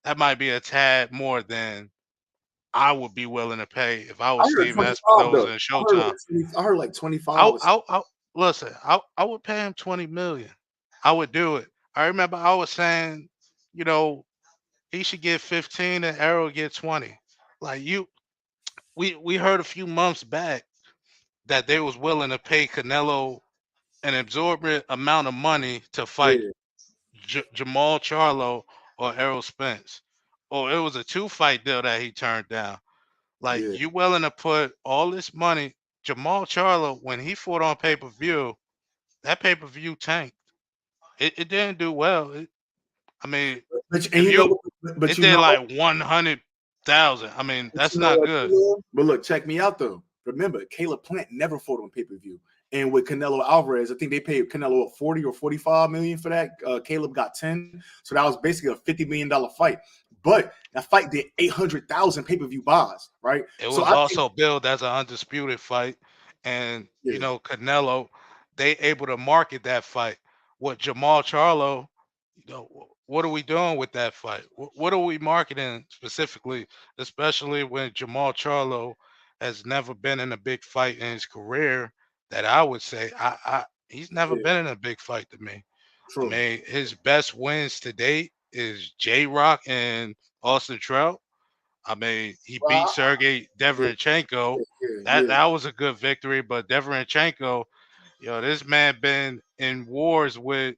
that might be a tad more than I would be willing to pay if I
I
was
heard
Steve
25
Espinosa
though.
and Showtime.
I heard like 25
I,
or something.
I listen. I would pay him 20 million. I would do it. I remember I was saying, you know, he should get 15 and Arrow get 20. Like we heard a few months back that they was willing to pay Canelo an absorbent amount of money to fight
Yeah.
Jamal Charlo or Errol Spence. Or it was a two-fight deal that he turned down. Like
Yeah.
you willing to put all this money? Jamal Charlo, when he fought on pay-per-view, that pay-per-view tanked. It didn't do well. I mean,
And
if
you know,
you
but
it
you
did
know,
like 100,000. I mean,
but
that's
you know
not
what,
good.
but look, check me out though. Remember, Caleb Plant never fought on pay-per-view. And with Canelo Alvarez, I think they paid Canelo 40 or 45 million for that. Caleb got 10. So that was basically a $50 million fight. But that fight did 800,000 pay-per-view buys, right?
It
So
was
I think,
also billed as an undisputed fight, and
Yeah,
Canelo, they able to market that fight. What Jamal Charlo, what are we doing with that fight? What are we marketing specifically, especially when Jamal Charlo has never been in a big fight in his career? That I would say, he's never
yeah,
been in a big fight to me. I
true.
mean, his best wins to date is J Rock and Austin Trout. I mean, he
Well,
beat Sergey
yeah,
Deverenchenko.
yeah, yeah,
That
yeah.
that was a good victory, but Deverenchenko, this man been in wars with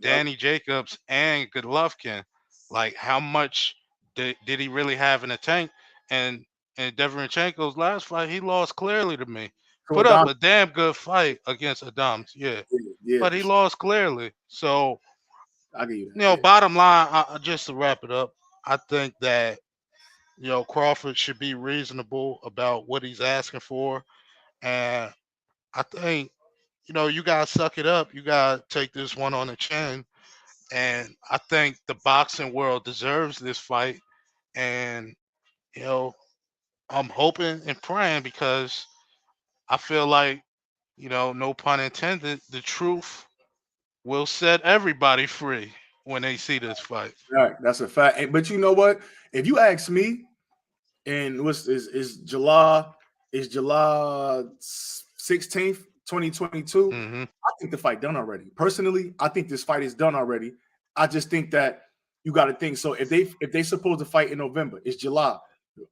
Yep.
Danny Jacobs and Golovkin. Like, how much did he really have in the tank? And in Deverenchenko's last fight, he lost clearly to me.
To
Put up
Adam,
a damn good fight against Adams, yeah,
yeah, yeah,
but
for
he
sure.
lost clearly. So,
I give you that. Yeah,
bottom line, just to wrap it up, I think that Crawford should be reasonable about what he's asking for. And I think, you gotta suck it up. You gotta take this one on the chin. And I think the boxing world deserves this fight. And, you know, I'm hoping and praying because I feel like, no pun intended, the truth will set everybody free when they see this fight.
right. That's a fact. But you know what? If you ask me, and what's is July 16th, 2022.
Hmm.
I think the fight done already. Personally, I think this fight is done already. I just think that you got to think. So if they supposed to fight in November, it's July,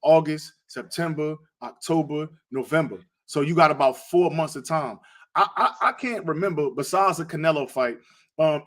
August, September, October, November. So you got about 4 months of time. I can't remember besides the Canelo fight.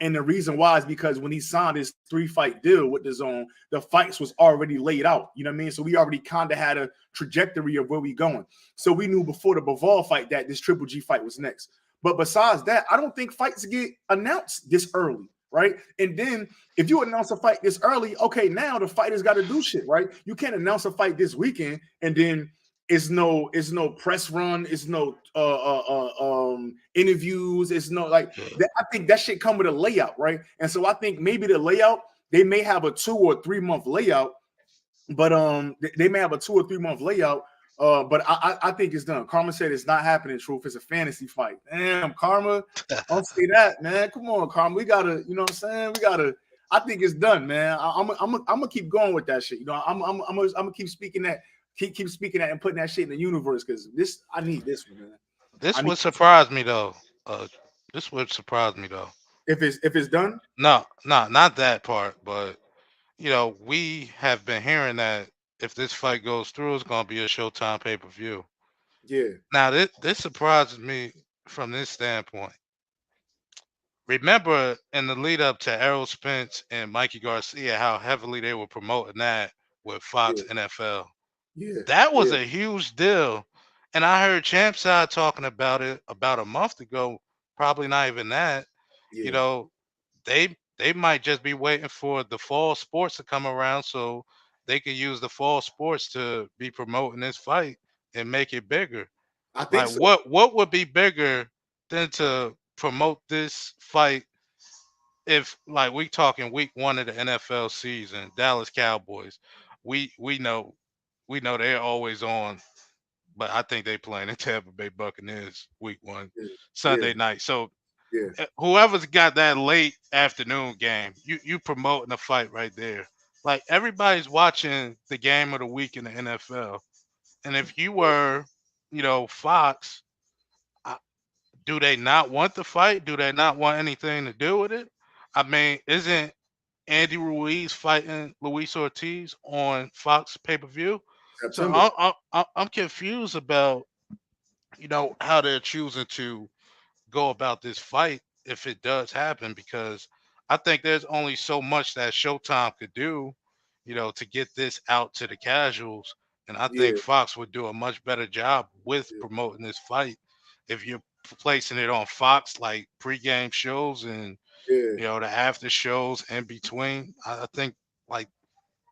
And the reason why is because when he signed his 3-fight deal with the zone, the fights was already laid out. You know what I mean? So we already kind of had a trajectory of where we going. So we knew before the Bivol fight that this Triple G fight was next. But besides that, I don't think fights get announced this early, right? And then if you announce a fight this early, okay, now the fighters got to do shit, right? You can't announce a fight this weekend and then it's no press run, it's no interviews, it's no like that. I think that shit come with a layout, right? And so I think maybe the layout they may have a 2 or 3 month layout, but they may have a 2 or 3 month layout. But I think it's done. Karma said it's not happening. Truth, it's a fantasy fight. Damn, Karma, don't say that, man. Come on, Karma. We gotta, you know what I'm saying? We gotta. I think it's done, man. I'm gonna keep going with that shit. You know, I'm gonna keep speaking that, keep speaking that, and putting that shit in the universe because this I need this one, man. I
This
need
would surprise me though. This would surprise me though.
if it's done.
No, no, not that part, but we have been hearing that if this fight goes through, it's gonna be a Showtime pay-per-view.
Yeah,
Now this surprises me from this standpoint. Remember in the lead up to Errol Spence and Mikey Garcia, how heavily they were promoting that with Fox
yeah,
NFL.
yeah,
That was
yeah,
a huge deal. And I heard Champ Side talking about it about a month ago, probably not even that. You
yeah.
know, they might just be waiting for the fall sports to come around so they can use the fall sports to be promoting this fight and make it bigger.
I think
Like
so.
what would be bigger than to promote this fight if like we talking week 1 of the NFL season, Dallas Cowboys. We know they're always on, but I think they playing in Tampa Bay Buccaneers week 1
Yeah, yeah,
Sunday night. So
yeah.
whoever's got that late afternoon game, you promoting the fight right there. Like everybody's watching the game of the week in the NFL. And if you were, Fox, uh, do they not want the fight? Do they not want anything to do with it? I mean, isn't Andy Ruiz fighting Luis Ortiz on Fox pay per view? So
September.
I'm confused about how they're choosing to go about this fight if it does happen because I think there's only so much that Showtime could do, to get this out to the casuals. And I think
Yeah,
Fox would do a much better job with
yeah,
promoting this fight if you're placing it on Fox like pregame shows and
yeah.
the after shows in between. I think like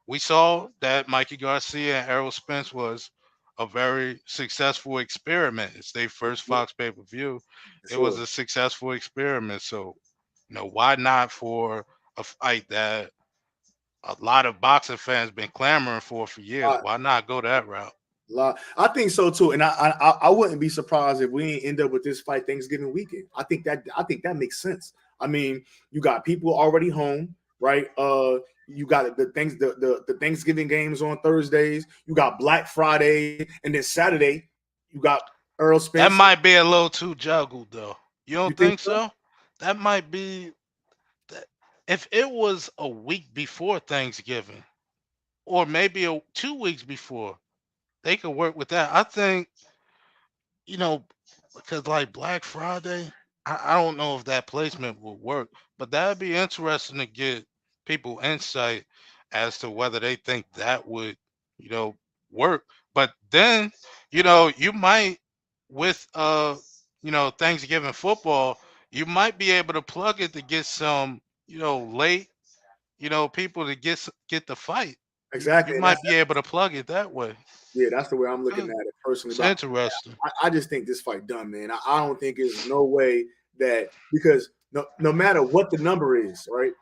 we saw that Mikey Garcia and Errol Spence was a very successful experiment. It's their first
Yeah,
Fox pay per view.
for
It was
sure.
a successful experiment. So, why not for a fight that a lot of boxing fans been clamoring for years?
I,
Why not go that route?
I think so too, and I wouldn't be surprised if we end up with this fight Thanksgiving weekend. I think that makes sense. I mean, you got people already home, right? You got the Thanksgiving games on Thursdays. You got Black Friday, and then Saturday you got Earl
That
Spence.
might be a little too juggled, though. You
You
don't
think
think
so?
so? That might be that if it was a week before Thanksgiving, or maybe 2 weeks before, they could work with that. I think you know because like Black Friday, I don't know if that placement will work, but that'd be interesting to get people insight as to whether they think that would, you know, work. But then, you might with Thanksgiving football, you might be able to plug it to get some, late, people to get the fight. You
Exactly, and
might be able to plug it that way.
yeah, that's the way I'm looking
Uh,
at it personally.
It's
But
interesting.
I just think this fight done, man. I don't think there's no way that because no matter what the number is, right?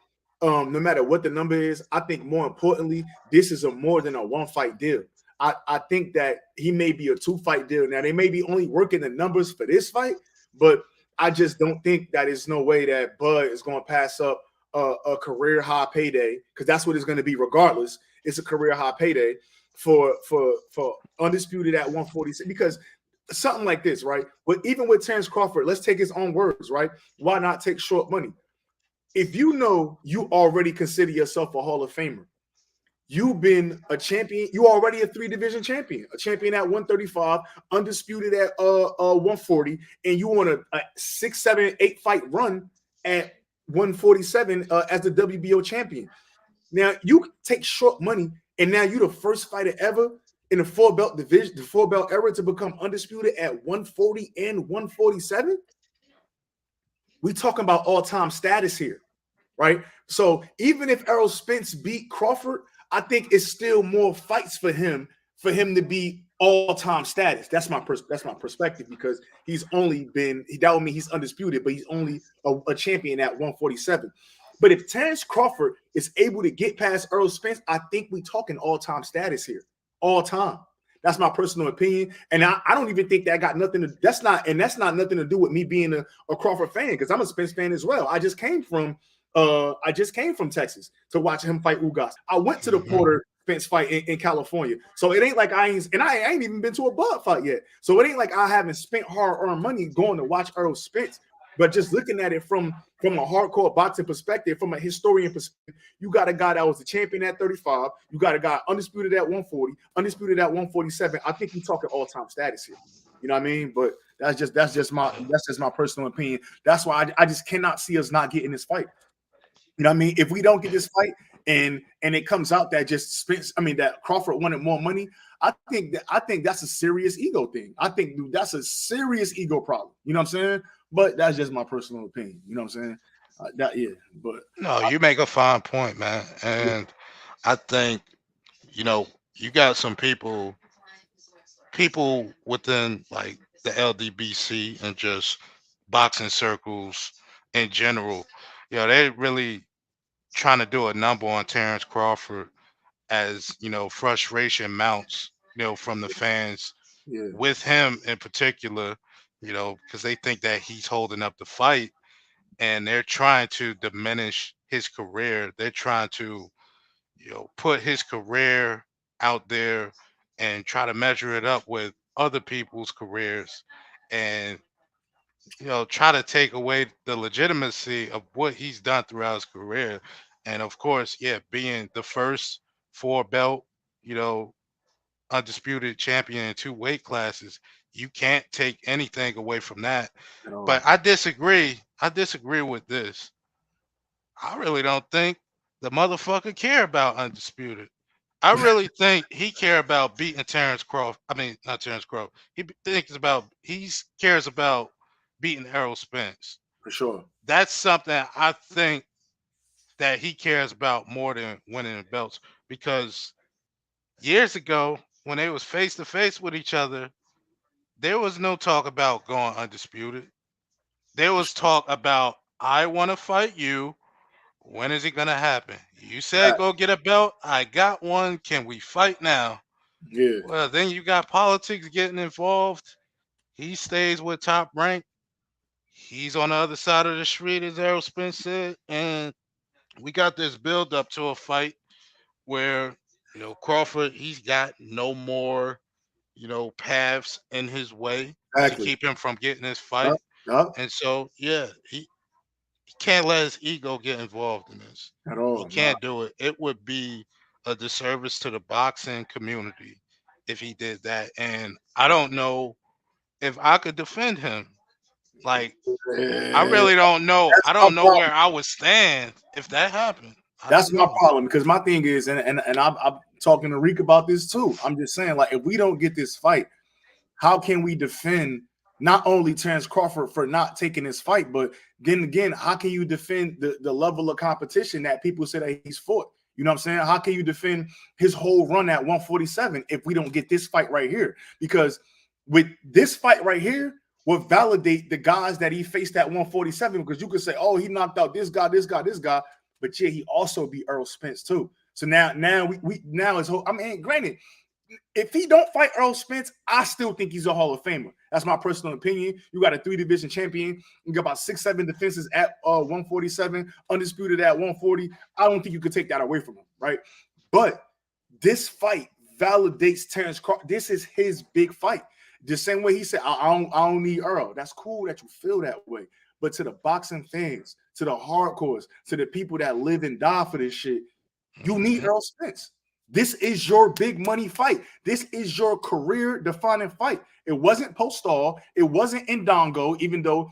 No matter what the number is, I think more importantly, this is a more than a one fight deal. I think that he may be a two fight deal. Now they may be only working the numbers for this fight, but I just don't think that there's no way that Bud is going to pass up a career high payday because that's what it's going to be regardless. It's a career high payday for undisputed at 146 because something like this, right? But even with Terrence Crawford, let's take his own words, right? Why not take short money? If you know you already consider yourself a Hall of Famer, you've been a champion, you already a three division champion, a champion at 135, undisputed at 140, and you want a 6, 7, 8 fight run at 147 as the WBO champion. Now you take short money, and now you're the first fighter ever in the four belt division, the four belt era, to become undisputed at 140 and 147. We talking about all time status here, right? So even if Errol Spence beat Crawford, I think it's still more fights for him to be all time status. That's my perspective because he's only been that would mean he's undisputed, but he's only a champion at 147. But if Terrence Crawford is able to get past Earl Spence, I think we talking all time status here, all time. That's my personal opinion, and I don't even think that got nothing to. That's not nothing to do with me being a Crawford fan because I'm a Spence fan as well. I just came from Texas to watch him fight Ugas. I went to the
Mhm.
Porter Spence fight in California, so it ain't like I ain't even been to a Bud fight yet. So it ain't like I haven't spent hard-earned money going to watch Earl Spence. But just looking at it from a hardcore boxing perspective, from a historian perspective, you got a guy that was the champion at 35. You got a guy undisputed at 140, undisputed at 147. I think we're talking all-time status here. You know what I mean? But that's just my personal opinion. That's why I just cannot see us not getting this fight. You know what I mean? If we don't get this fight and it comes out that just Spence, I mean that Crawford wanted more money, I think that's a serious ego thing. I think dude, that's a serious ego problem. You know what I'm saying? But that's just my personal opinion. You know what I'm saying? That yeah, but
No, you make a fine point, man.
yeah,
And I think, you got some people within like the LDBC and just boxing circles in general. They really trying to do a number on Terrence Crawford as, frustration mounts, from the fans
yeah,
with him in particular, because they think that he's holding up the fight and they're trying to diminish his career. They're trying to, put his career out there and try to measure it up with other people's careers and, try to take away the legitimacy of what he's done throughout his career. And of course, yeah, being the first four belt, you know, undisputed champion in two weight classes, you can't take anything away from that.
at
But
all.
I disagree. I disagree with this. I really don't think the motherfucker care about undisputed. I really think he care about beating Terrence Crawford. I mean, not Terrence Crawford. He cares about beating Errol Spence.
For sure.
That's something I think that he cares about more than winning the belts. Because years ago, when they was face to face with each other, there was no talk about going undisputed. There
For
was
sure.
talk about I want to fight you. When is it gonna happen? You said
Fact.
go get a belt. I got one. Can we fight now?
Yeah,
Well, then you got politics getting involved. He stays with Top Rank. He's on the other side of the street, as Errol Spence said, and we got this build up to a fight where Crawford, he's got no more paths in his way to
exactly.
keep him from getting this
Yup,
fight,
yup,
and so yeah, he can't let his ego get involved in this.
at
He
all. Nah.
can't do it. It would be a disservice to the boxing community if he did that, and I don't know if I could defend him. Like, I
Eh,
really don't know.
that's
I
my
don't know
problem.
where I would stand if that happened. I don't
That's my
know.
problem because my thing is, and I'm talking to Reek about this too. I'm just saying, like, if we don't get this fight, how can we defend not only Terrence Crawford for not taking this fight, but then again, how can you defend the level of competition that people say that he's fought? You know what I'm saying? How can you defend his whole run at 147 if we don't get this fight right here? Because with this fight right here, will validate the guys that he faced at 147. Because you could say, oh, he knocked out this guy, this guy, this guy, but yeah, he also beat Earl Spence too. So now we now is I mean, granted, if he don't fight Earl Spence, I still think he's a Hall of Famer. That's my personal opinion. You got a 3 division champion. You got about 6-7 defenses at 147, undisputed at 140. I don't think you could take that away from him, right? But this fight validates Terrence Crawford. This is his big fight. The same way he said, I don't need Earl. That's cool that you feel that way. But to the boxing fans, to the hardcores, to the people that live and die for this shit, you need
Mhm.
Earl Spence. This is your big money fight. This is your career defining fight. It wasn't Postal. It wasn't Indongo, even though,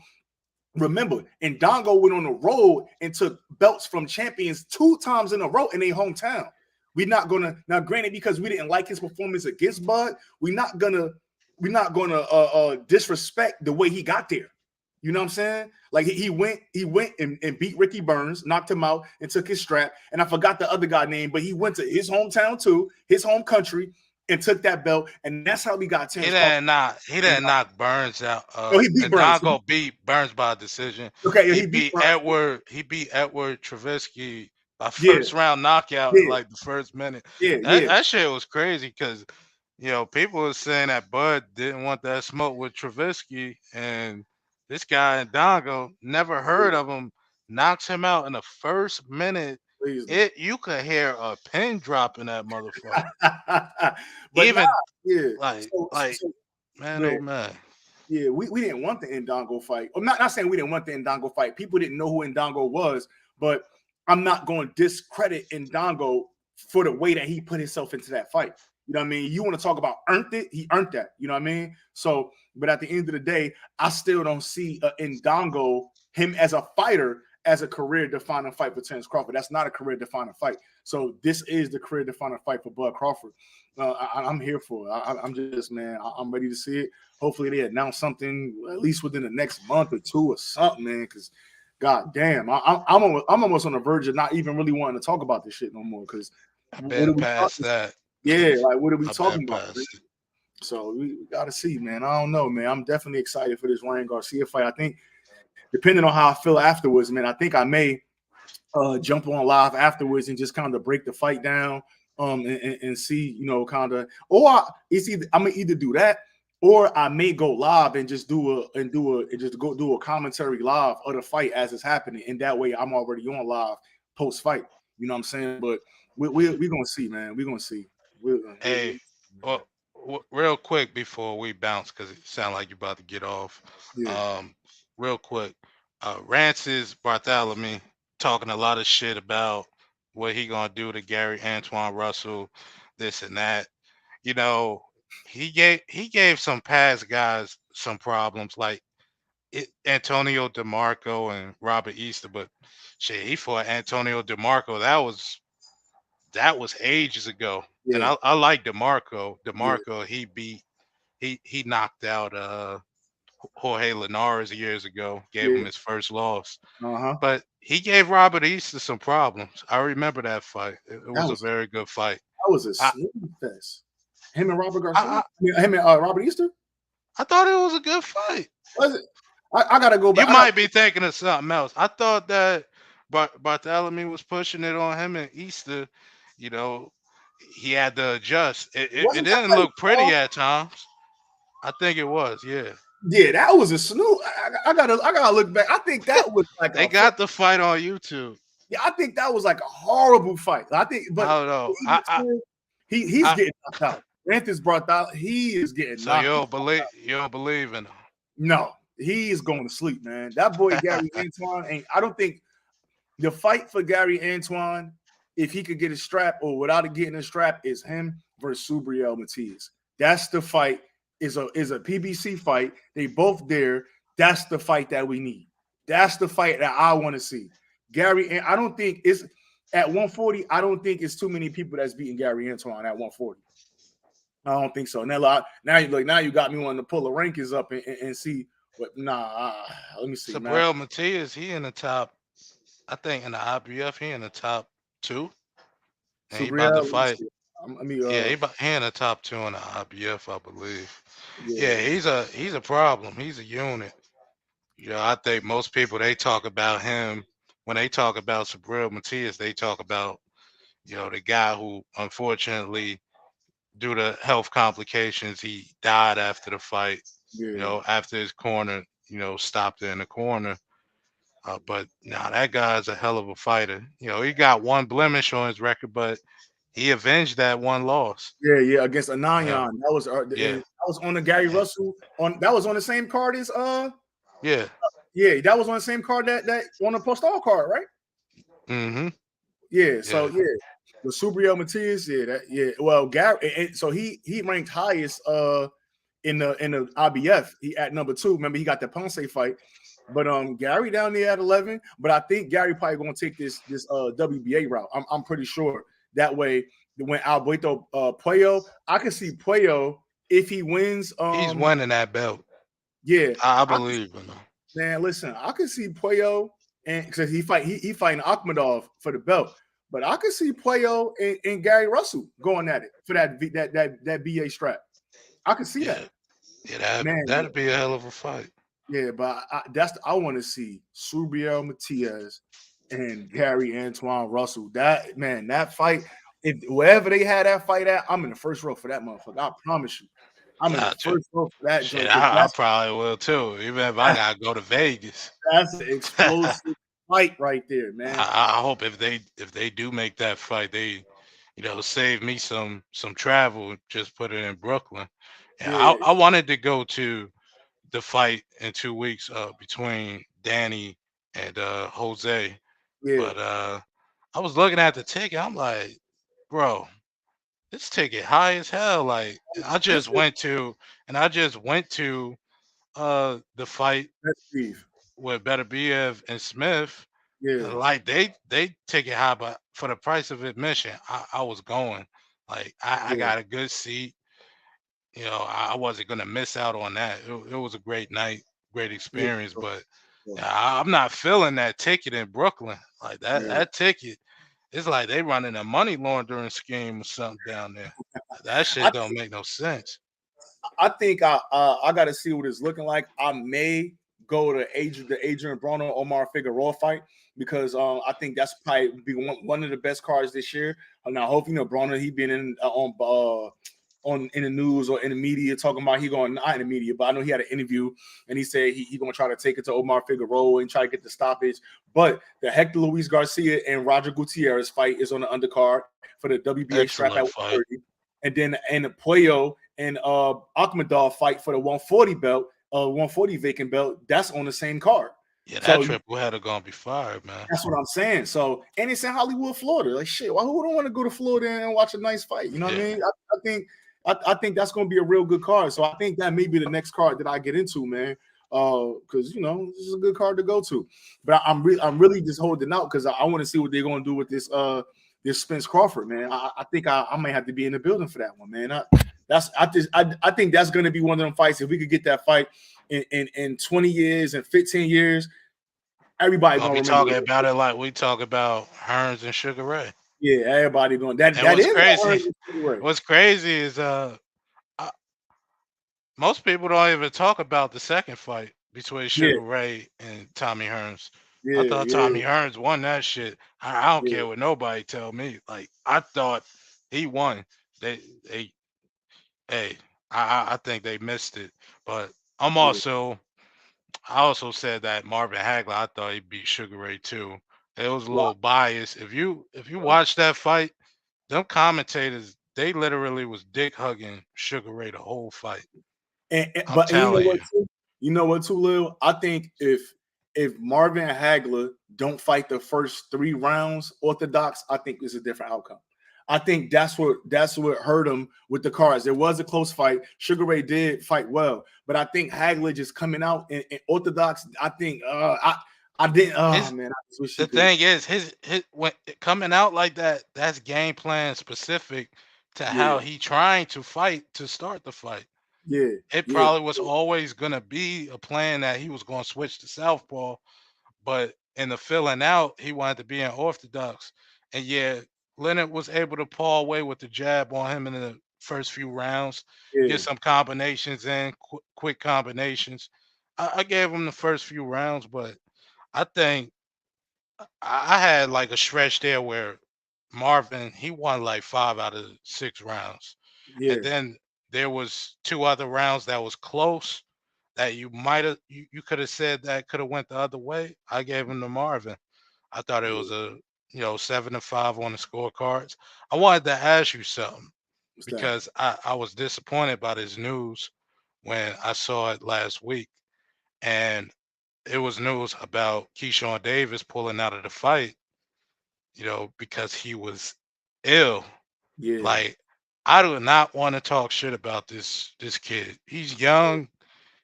remember, Indongo went on the road and took belts from champions 2 times in a row in their hometown. We're not gonna now, granted, because we didn't like his performance against Bud, we're not gonna disrespect the way he got there. You know what I'm saying? Like he went and beat Ricky Burns, knocked him out, and took his strap. And I forgot the other guy's name, but he went to his hometown too, his home country, and took that belt. And that's how we got
He
Terrence Crawford.
didn't knock. He didn't knock Burns out.
Oh, he beat
And
Burns.
Dongo beat Burns by decision.
Okay, yeah,
He
he beat
beat
Burns.
Edward. He beat Edward Trubisky by
Yeah,
first round knockout in
yeah,
like the first minute.
yeah,
That
yeah.
that shit was crazy because people were saying that Bud didn't want that smoke with Trubisky, and this guy in Dongo never heard of him. Knocks him out in the first minute.
Please.
You could hear a pin drop in that motherfucker.
But nah,
Even
yeah.
like
So,
like
so
man,
yeah,
oh man.
yeah, we didn't want the Ndongo fight. I'm not saying we didn't want the Ndongo fight. People didn't know who Ndongo was, but I'm not going to discredit Ndongo for the way that he put himself into that fight. You know what I mean? You want to talk about earned it? He earned that. You know what I mean? So, but at the end of the day, I still don't see Ndongo, him as a fighter, as a career defining fight for Terrence Crawford. That's not a career defining fight. So this is the career defining fight for Bud Crawford. I'm here for it. I'm just, man, I'm ready to see it. Hopefully they announce something at least within the next month or two or something, man. Because God damn, I'm almost on the verge of not even really wanting to talk about this shit no more. Because
I've
what are
been
we
past
talking?
that.
Yeah, like what are we
I've been
talking about? Man?
past it.
So we gotta see, man. I don't know, man. I'm definitely excited for this Ryan Garcia fight. I think, depending on how I feel afterwards, man, I think I may jump on live afterwards and just kind of break the fight down, and see, kind of, or it's either I'm gonna either do that, or I may go live and just do a commentary live of the fight as it's happening, and that way I'm already on live post fight. You know what I'm saying? But we're gonna see, man. We're gonna see.
Hey, well, real quick before we bounce, because it sounds like you're about to get off.
Yeah,
Um, real quick, Rances Bartholomew talking a lot of shit about what he gonna do to Gary Antoine Russell, this and that. You know, he gave some past guys some problems, like Antonio DeMarco and Robert Easter, but shit, he fought Antonio DeMarco. That was ages ago. And
yeah,
I like DeMarco.
yeah,
DeMarco, he knocked out Jorge Linares years ago, gave
yeah.
him his first loss.
Uh-huh.
But he gave Robert Easter some problems. I remember that fight. It
That
was a
was
very good fight.
that was a
I
smooth fest. Him and Robert Garcia.
I,
Him and Robert Easter.
I thought it was a good fight.
Was it? I gotta go
You
back.
might be thinking of something else. I thought that Bartholomew was pushing it on him and Easter, you know, he had to adjust. It
Wasn't that
didn't
like
look pretty at times. I think it was. Yeah,
yeah, that was a snooze. I gotta look back. I think that was like
they
a
got the fight on YouTube.
yeah, I think that was like a horrible fight. I think, but
I don't know.
even still, he's
I
getting knocked out. Anthony's brought out. He is getting
so
knocked
you don't believe in him.
No, he is going to sleep, man. That boy Gary Antoine ain't. I don't think the fight for Gary Antoine, if he could get a strap or without it getting a strap, is him versus Subriel Matias. That's the fight. Is a PBC fight. They both there. That's the fight that we need. That's the fight that I want to see. Gary, and I don't think it's at 140. I don't think it's too many people that's beating Gary Antoine at 140. I don't think so. Now you got me wanting to pull the rankings up and see what. Let me see, man.
Sabril Matias, he in the top. I think in the IBF, he in the top two, and he about to
Subriel, let me
fight.
see.
Yeah, he in the top two in the IBF, I believe. Yeah,
Yeah,
he's a problem. He's a unit. You know, I think most people they talk about him when they talk about Sabril Matias, they talk about the guy who unfortunately due to health complications he died after the fight.
yeah,
After his corner, stopped in the corner. But now that guy's a hell of a fighter. He got one blemish on his record, but he avenged that one loss.
yeah. Against
Yeah,
Ananyan,
yeah,
that was on the Gary
and-
Russell on. That was on the same card as
yeah.
Yeah, that was on the same card that on the post all card, right?
Mm-hmm.
Yeah. So
Yeah.
yeah, the Subriel Matias, Well, Gary, so he ranked highest in the IBF. He at number 2. Remember, he got the Ponce fight. But Gary down there at 11. But I think Gary probably gonna take this WBA route. I'm pretty sure that way when Alberto Puello, I can see Puello if he wins.
He's winning that belt.
Yeah,
I believe in him.
man. Listen, I can see Puello and because he fighting Akhmadov for the belt. But I can see Puello and Gary Russell going at it for that BA strap. I can see that.
Yeah, yeah.
Man,
That'd be a hell of a fight.
yeah, but I want to see Subriel Matias and Gary Antoine Russell. That fight, if wherever they had that fight at, I'm in the first row for that motherfucker. I promise you. I'm in the first row for that
Shit,
joint.
I probably will too, even if I gotta go to Vegas.
That's an explosive fight right there, man.
I hope if they do make that fight, they save me some travel, just put it in Brooklyn. Yeah,
Yeah,
I wanted to go to the fight in 2 weeks between Danny and Jose,
yeah.
but I was looking at the ticket. I'm like, bro, this ticket high as hell. Like I just went to the fight
That's Steve.
with Beterbiev and Smith.
Yeah,
Like they take it high, but for the price of admission, I was going. Like I
yeah,
got a good seat. I wasn't gonna miss out on that. It was a great night, great
yeah,
experience. But
yeah,
I'm not feeling that ticket in Brooklyn. Like that
yeah.
that ticket, it's like they running a money laundering scheme or something down there. That
I
shit don't make no sense.
I think I got to see what it's looking like. I may go to the Adrian Broner Omar Figueroa fight because I think that's probably be one of the best cards this year. Now, hopefully, Broner he been in on in the news or in the media talking about he going not in the media, but I know he had an interview and he said he gonna try to take it to Omar Figueroa and try to get the stoppage. But the Hector Luis Garcia and Roger Gutierrez fight is on the undercard for the WBA strap at
Excellent fight.
130, and the Puello and Akhmadov fight for the 140 belt, 140 vacant belt. That's on the same card.
Yeah, that
So
triple header gonna be fired, man.
that's what I'm saying. So, and it's in Hollywood, Florida. Like shit, who don't want to go to Florida and watch a nice fight? You know what I
Yeah.
mean? I think that's going to be a real good card. So I think that may be the next card that I get into, man. Because this is a good card to go to. But I'm really just holding out because I want to see what they're going to do with this Spence Crawford, man. I think I might have to be in the building for that one, man. I think that's going to be one of them fights. If we could get that fight in 20 years and 15 years, everybody
I'll
gonna
be
remember
talking
it.
about it like we talk about Hearns and Sugar Ray.
Yeah, everybody going that.
And
That
what's
is
crazy,
right.
what's crazy is I, most people don't even talk about the second fight between
Yeah,
Sugar Ray and Tommy Hearns. I
yeah,
thought
yeah,
Tommy Hearns won that shit. I don't
yeah.
care what nobody tell me. Like I thought He won. They hey, I think they missed it. But I'm
Yeah.
also I also said that Marvin Hagler, I thought he beat Sugar Ray too. It was a
Wow.
little biased. If you watch that fight, them commentators, they literally was dick hugging Sugar Ray the whole fight. I'm
But you know
telling
what?
you.
Too? You know what, too, Lil? I think if Marvin Hagler don't fight the first 3 rounds orthodox, I think it's a different outcome. I think that's what hurt him with the cards. There was a close fight. Sugar Ray did fight well, but I think Hagler just coming out in orthodox. I think I didn't. Oh
His
man, I just wish he
the
could.
thing is his when coming out like that, that's game plan specific to
Yeah,
how he trying to fight to start the fight.
yeah,
It
yeah,
probably was always gonna be a plan that he was gonna switch to southpaw, but in the filling out, he wanted to be in orthodox. And yeah, Leonard was able to paw away with the jab on him in the first few rounds,
yeah.
get some combinations in, quick combinations. I gave him the first few rounds, but I think I had like a stretch there where Marvin he won like 5 out of 6 rounds, and
Yeah,
then there was 2 other rounds that was close that you might have you could have said that could have went the other way. I gave him to Marvin. I thought it
yeah.
was a 7-5 on the scorecards. I wanted to ask you something
What's that?
because I was disappointed by this news when I saw it last week, and it was news about Keyshawn Davis pulling out of the fight, because he was ill.
Yeah,
Like, I do not want to talk shit about this kid. He's young.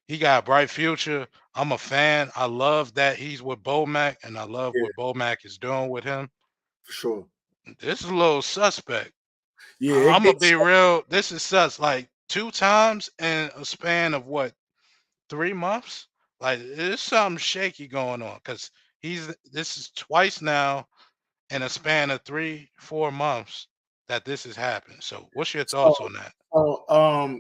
He got a bright future. I'm a fan. I love that he's with Bomac, and I love
yeah,
what Bomac is doing with him.
for sure.
This is a little suspect.
Yeah,
I'm gonna be real. This is sus. Like 2 times in a span of what, 3 months? Like there's something shaky going on because this is twice now in a span of 3-4 months that this has happened. So what's your
so,
thoughts on that?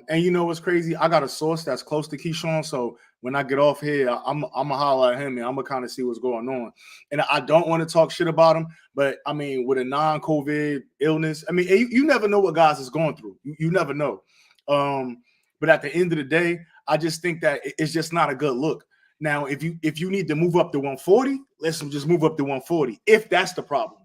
and you know what's crazy? I got a source that's close to Keyshawn, so when I get off here, I'm gonna holler at him and I'm gonna kind of see what's going on. And I don't want to talk shit about him, but I mean, with a non-COVID illness, I mean, you never know what guys is going through. You never know. But at the end of the day, I just think that it's just not a good look. Now, if you need to move up to 140, let's just move up to 140 if that's the problem.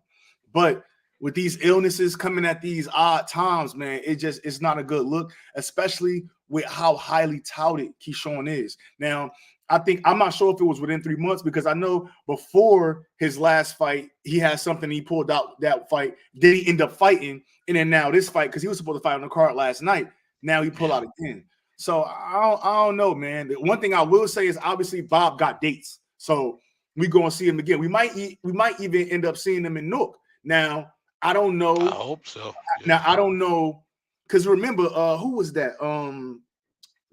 But with these illnesses coming at these odd times, man, it's not a good look, especially with how highly touted Keyshawn is. Now, I think I'm not sure if it was within 3 months because I know before his last fight, he had something he pulled out that fight. Then he ended up fighting, and then now this fight because he was supposed to fight on the card last night. Now he pulled
Yeah,
out again. So I don't know, man. The one thing I will say is obviously Bob got dates, so we gonna see him again. We might even end up seeing him in Newark. Now I don't
I
know.
hope so.
Now
Yeah,
I don't know because remember, who was that?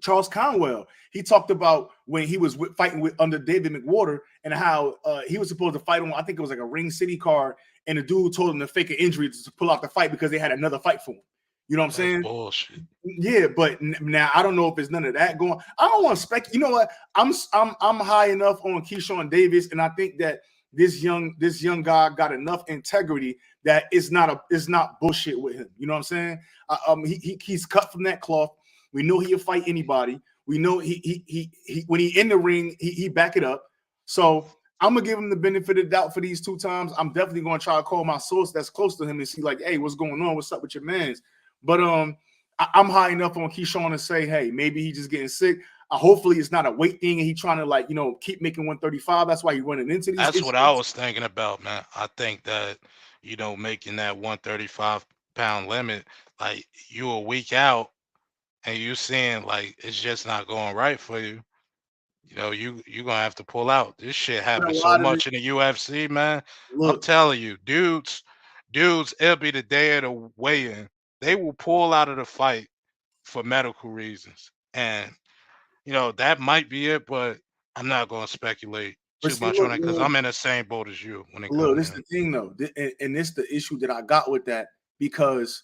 Charles Conwell. He talked about when he was fighting with under David McWater and how he was supposed to fight on. I think it was like a Ring City card, and the dude told him to fake an injury to pull out the fight because they had another fight for him. You know what I'm
that's
saying?
bullshit.
Yeah, but now I don't know if there's none of that going. I don't want to spec. You know what? I'm high enough on Keyshawn Davis, and I think that this young guy got enough integrity that it's not bullshit with him. You know what I'm saying? He's cut from that cloth. We know he'll fight anybody. We know he when he in the ring, he back it up. So I'm gonna give him the benefit of the doubt for these 2 times. I'm definitely gonna try to call my source that's close to him and see like, hey, what's going on? What's up with your man's? But I'm high enough on Keyshawn to say, hey, maybe he's just getting sick. Hopefully it's not a weight thing and he's trying to keep making 135. That's why he's running into these
That's what I
issues.
was thinking about, man. I think that making that 135-pound limit, like you a week out, and you seeing like it's just not going right for you. You gonna have to pull out. This shit
And a
happens so
lot of it,
much in the UFC, man. I'm
look,
telling you, dudes, it'll be the day of the weigh-in. They will pull out of the fight for medical reasons. And that might be it, but I'm not gonna speculate
but
too
see,
much on it because
look,
I'm in the same boat as you when it
look,
comes
this
to
is the
it.
thing though, and this the issue that I got with that because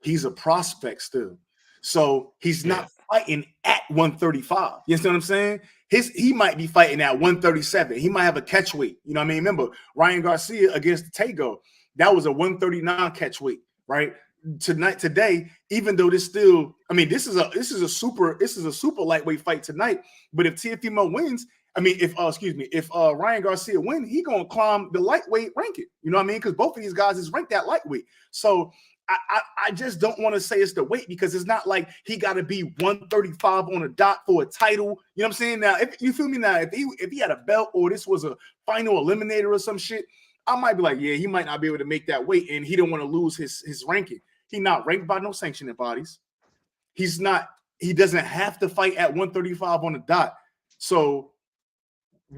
he's a prospect still. So he's
Yeah.
not fighting at 135. You understand what I'm saying? He might be fighting at 137. He might have a catch weight. You know what I mean? Remember Ryan Garcia against Tego, that was a 139 catch weight, right? today, even though this still, I mean, this is a super lightweight fight tonight. But if Teofimo wins, I mean, if Ryan Garcia win, he gonna climb the lightweight ranking. You know what I mean? Because both of these guys is ranked at lightweight. So I just don't want to say it's the weight, because it's not like he got to be 135 on a dot for a title. You know what I'm saying? Now, if you feel me, now if he had a belt, or this was a final eliminator or some shit, I might be like, yeah, he might not be able to make that weight, and he don't want to lose his ranking. He not ranked by no sanctioning bodies. He doesn't have to fight at 135 on the dot. So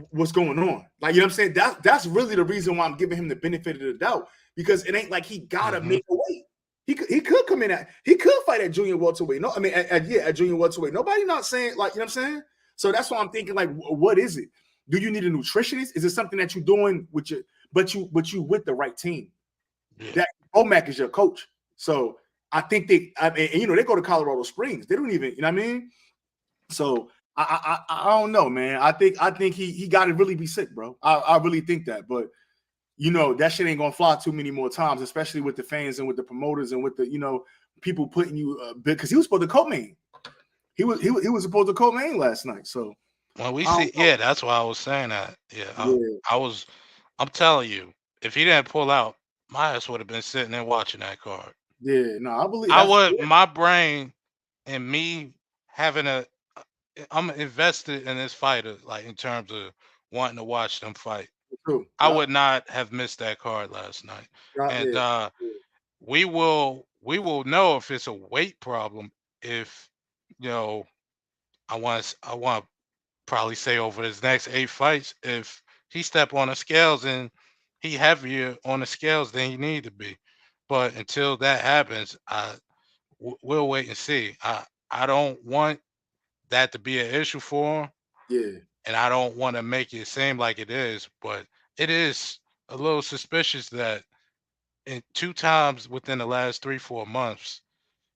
what's going on? Like, you know what I'm saying? That's really the reason why I'm giving him the benefit of the doubt, because it ain't like he gotta make a weight. He could come in he could fight at junior welterweight. No, I mean at junior welterweight. Nobody not saying, like, you know what I'm saying? So that's why I'm thinking, like, what is it? Do you need a nutritionist? Is it something that you're doing with your but you with the right team?
Yeah.
That OMAC is your coach. So I think they go to Colorado Springs. They don't even, you know what I mean? So I don't know, man. I think he got to really be sick, bro. I really think that, but that shit ain't gonna fly too many more times, especially with the fans and with the promoters and with the people putting you because he was supposed to co-main. He was supposed to co-main last night. So
when we see, that's why I was saying that. Yeah, I'm telling you, if he didn't pull out, my ass would have been sitting there watching that card.
Yeah, no, I believe
my brain and me having I'm invested in this fighter, like in terms of wanting to watch them fight.
True.
I would not have missed that card last night. And we will know if it's a weight problem if I want to probably say over his next 8 fights, if he step on the scales and he heavier on the scales than he need to be. But until that happens, we'll wait and see. I don't want that to be an issue for him.
Yeah.
And I don't want to make it seem like it is, but it is a little suspicious that in 2 times within the last 3-4 months,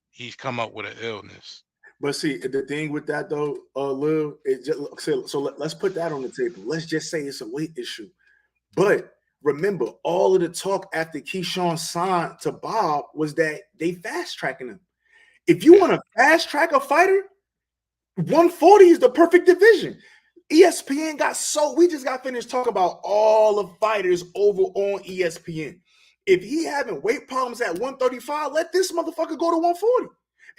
he's come up with an illness.
But see, the thing with that though, Lil, let's put that on the table. Let's just say it's a weight issue. But remember, all of the talk after Keyshawn signed to Bob was that they fast tracking him. If you want to fast track a fighter, 140 is the perfect division. ESPN we just got finished talking about all the fighters over on ESPN. If he having weight problems at 135, let this motherfucker go to 140.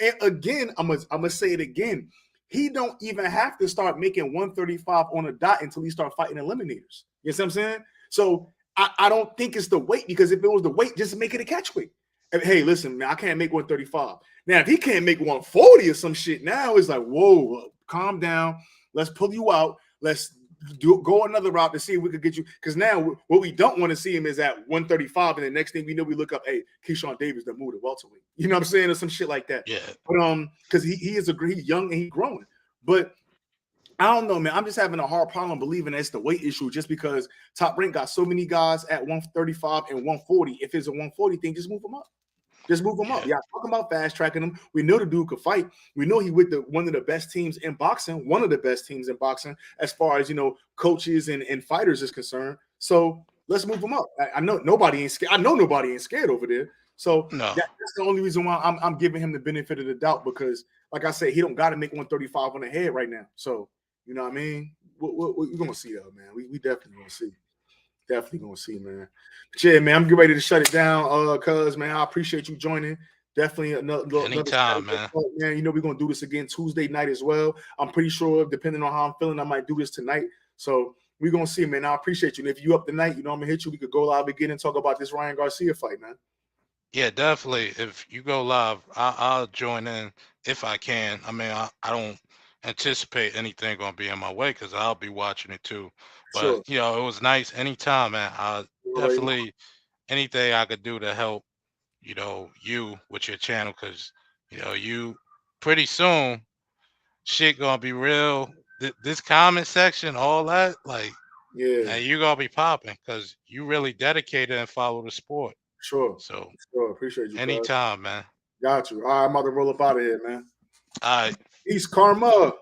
And again, I'm gonna say it again. He don't even have to start making 135 on a dot until he start fighting eliminators. You know what I'm saying? So I don't think it's the weight, because if it was the weight, just make it a catch weight. And, hey, listen, man, I can't make 135. Now, if he can't make 140 or some shit, now it's like, whoa, calm down. Let's pull you out. Let's go another route to see if we could get you. Because now what we don't want to see him is at 135, and the next thing we know, we look up, hey, Keyshawn Davis that moved to welterweight. You know what I'm saying? Or some shit like that.
Yeah.
But because he's young and he's growing. But I don't know, man. I'm just having a hard problem believing it's the weight issue, just because Top Rank got so many guys at 135 and 140. If it's a 140 thing, just move them up. Just move him up. Yeah, talking about fast tracking him. We know the dude could fight. We know he with one of the best teams in boxing, as far as coaches and fighters is concerned. So let's move him up. I know nobody ain't scared. I know nobody ain't scared over there. So that's the only reason why I'm giving him the benefit of the doubt, because, like I said, he don't got to make 135 on the head right now. So you know what I mean? We're gonna see though, man. We definitely gonna see. Definitely gonna see, man. But yeah, man, I'm getting ready to shut it down. Cuz, man, I appreciate you joining. Definitely
anytime, man.
Man, we're gonna do this again Tuesday night as well. I'm pretty sure, depending on how I'm feeling, I might do this tonight. So we're gonna see, man. I appreciate you. And if you up tonight, I'm gonna hit you. We could go live again and talk about this Ryan Garcia fight, man.
Yeah, definitely. If you go live, I'll join in if I can. I mean, I don't anticipate anything gonna be in my way, because I'll be watching it too. But
Sure.
it was nice. Anytime, man. Definitely anything I could do to help, you with your channel, because you pretty soon shit gonna be real. This comment section, all that, like, and you gonna be popping, because you really dedicated and follow the sport.
Sure.
So
appreciate you.
Anytime, man.
Got you. All right, I'm about to roll up out of here, man.
All right.
Peace, Karma.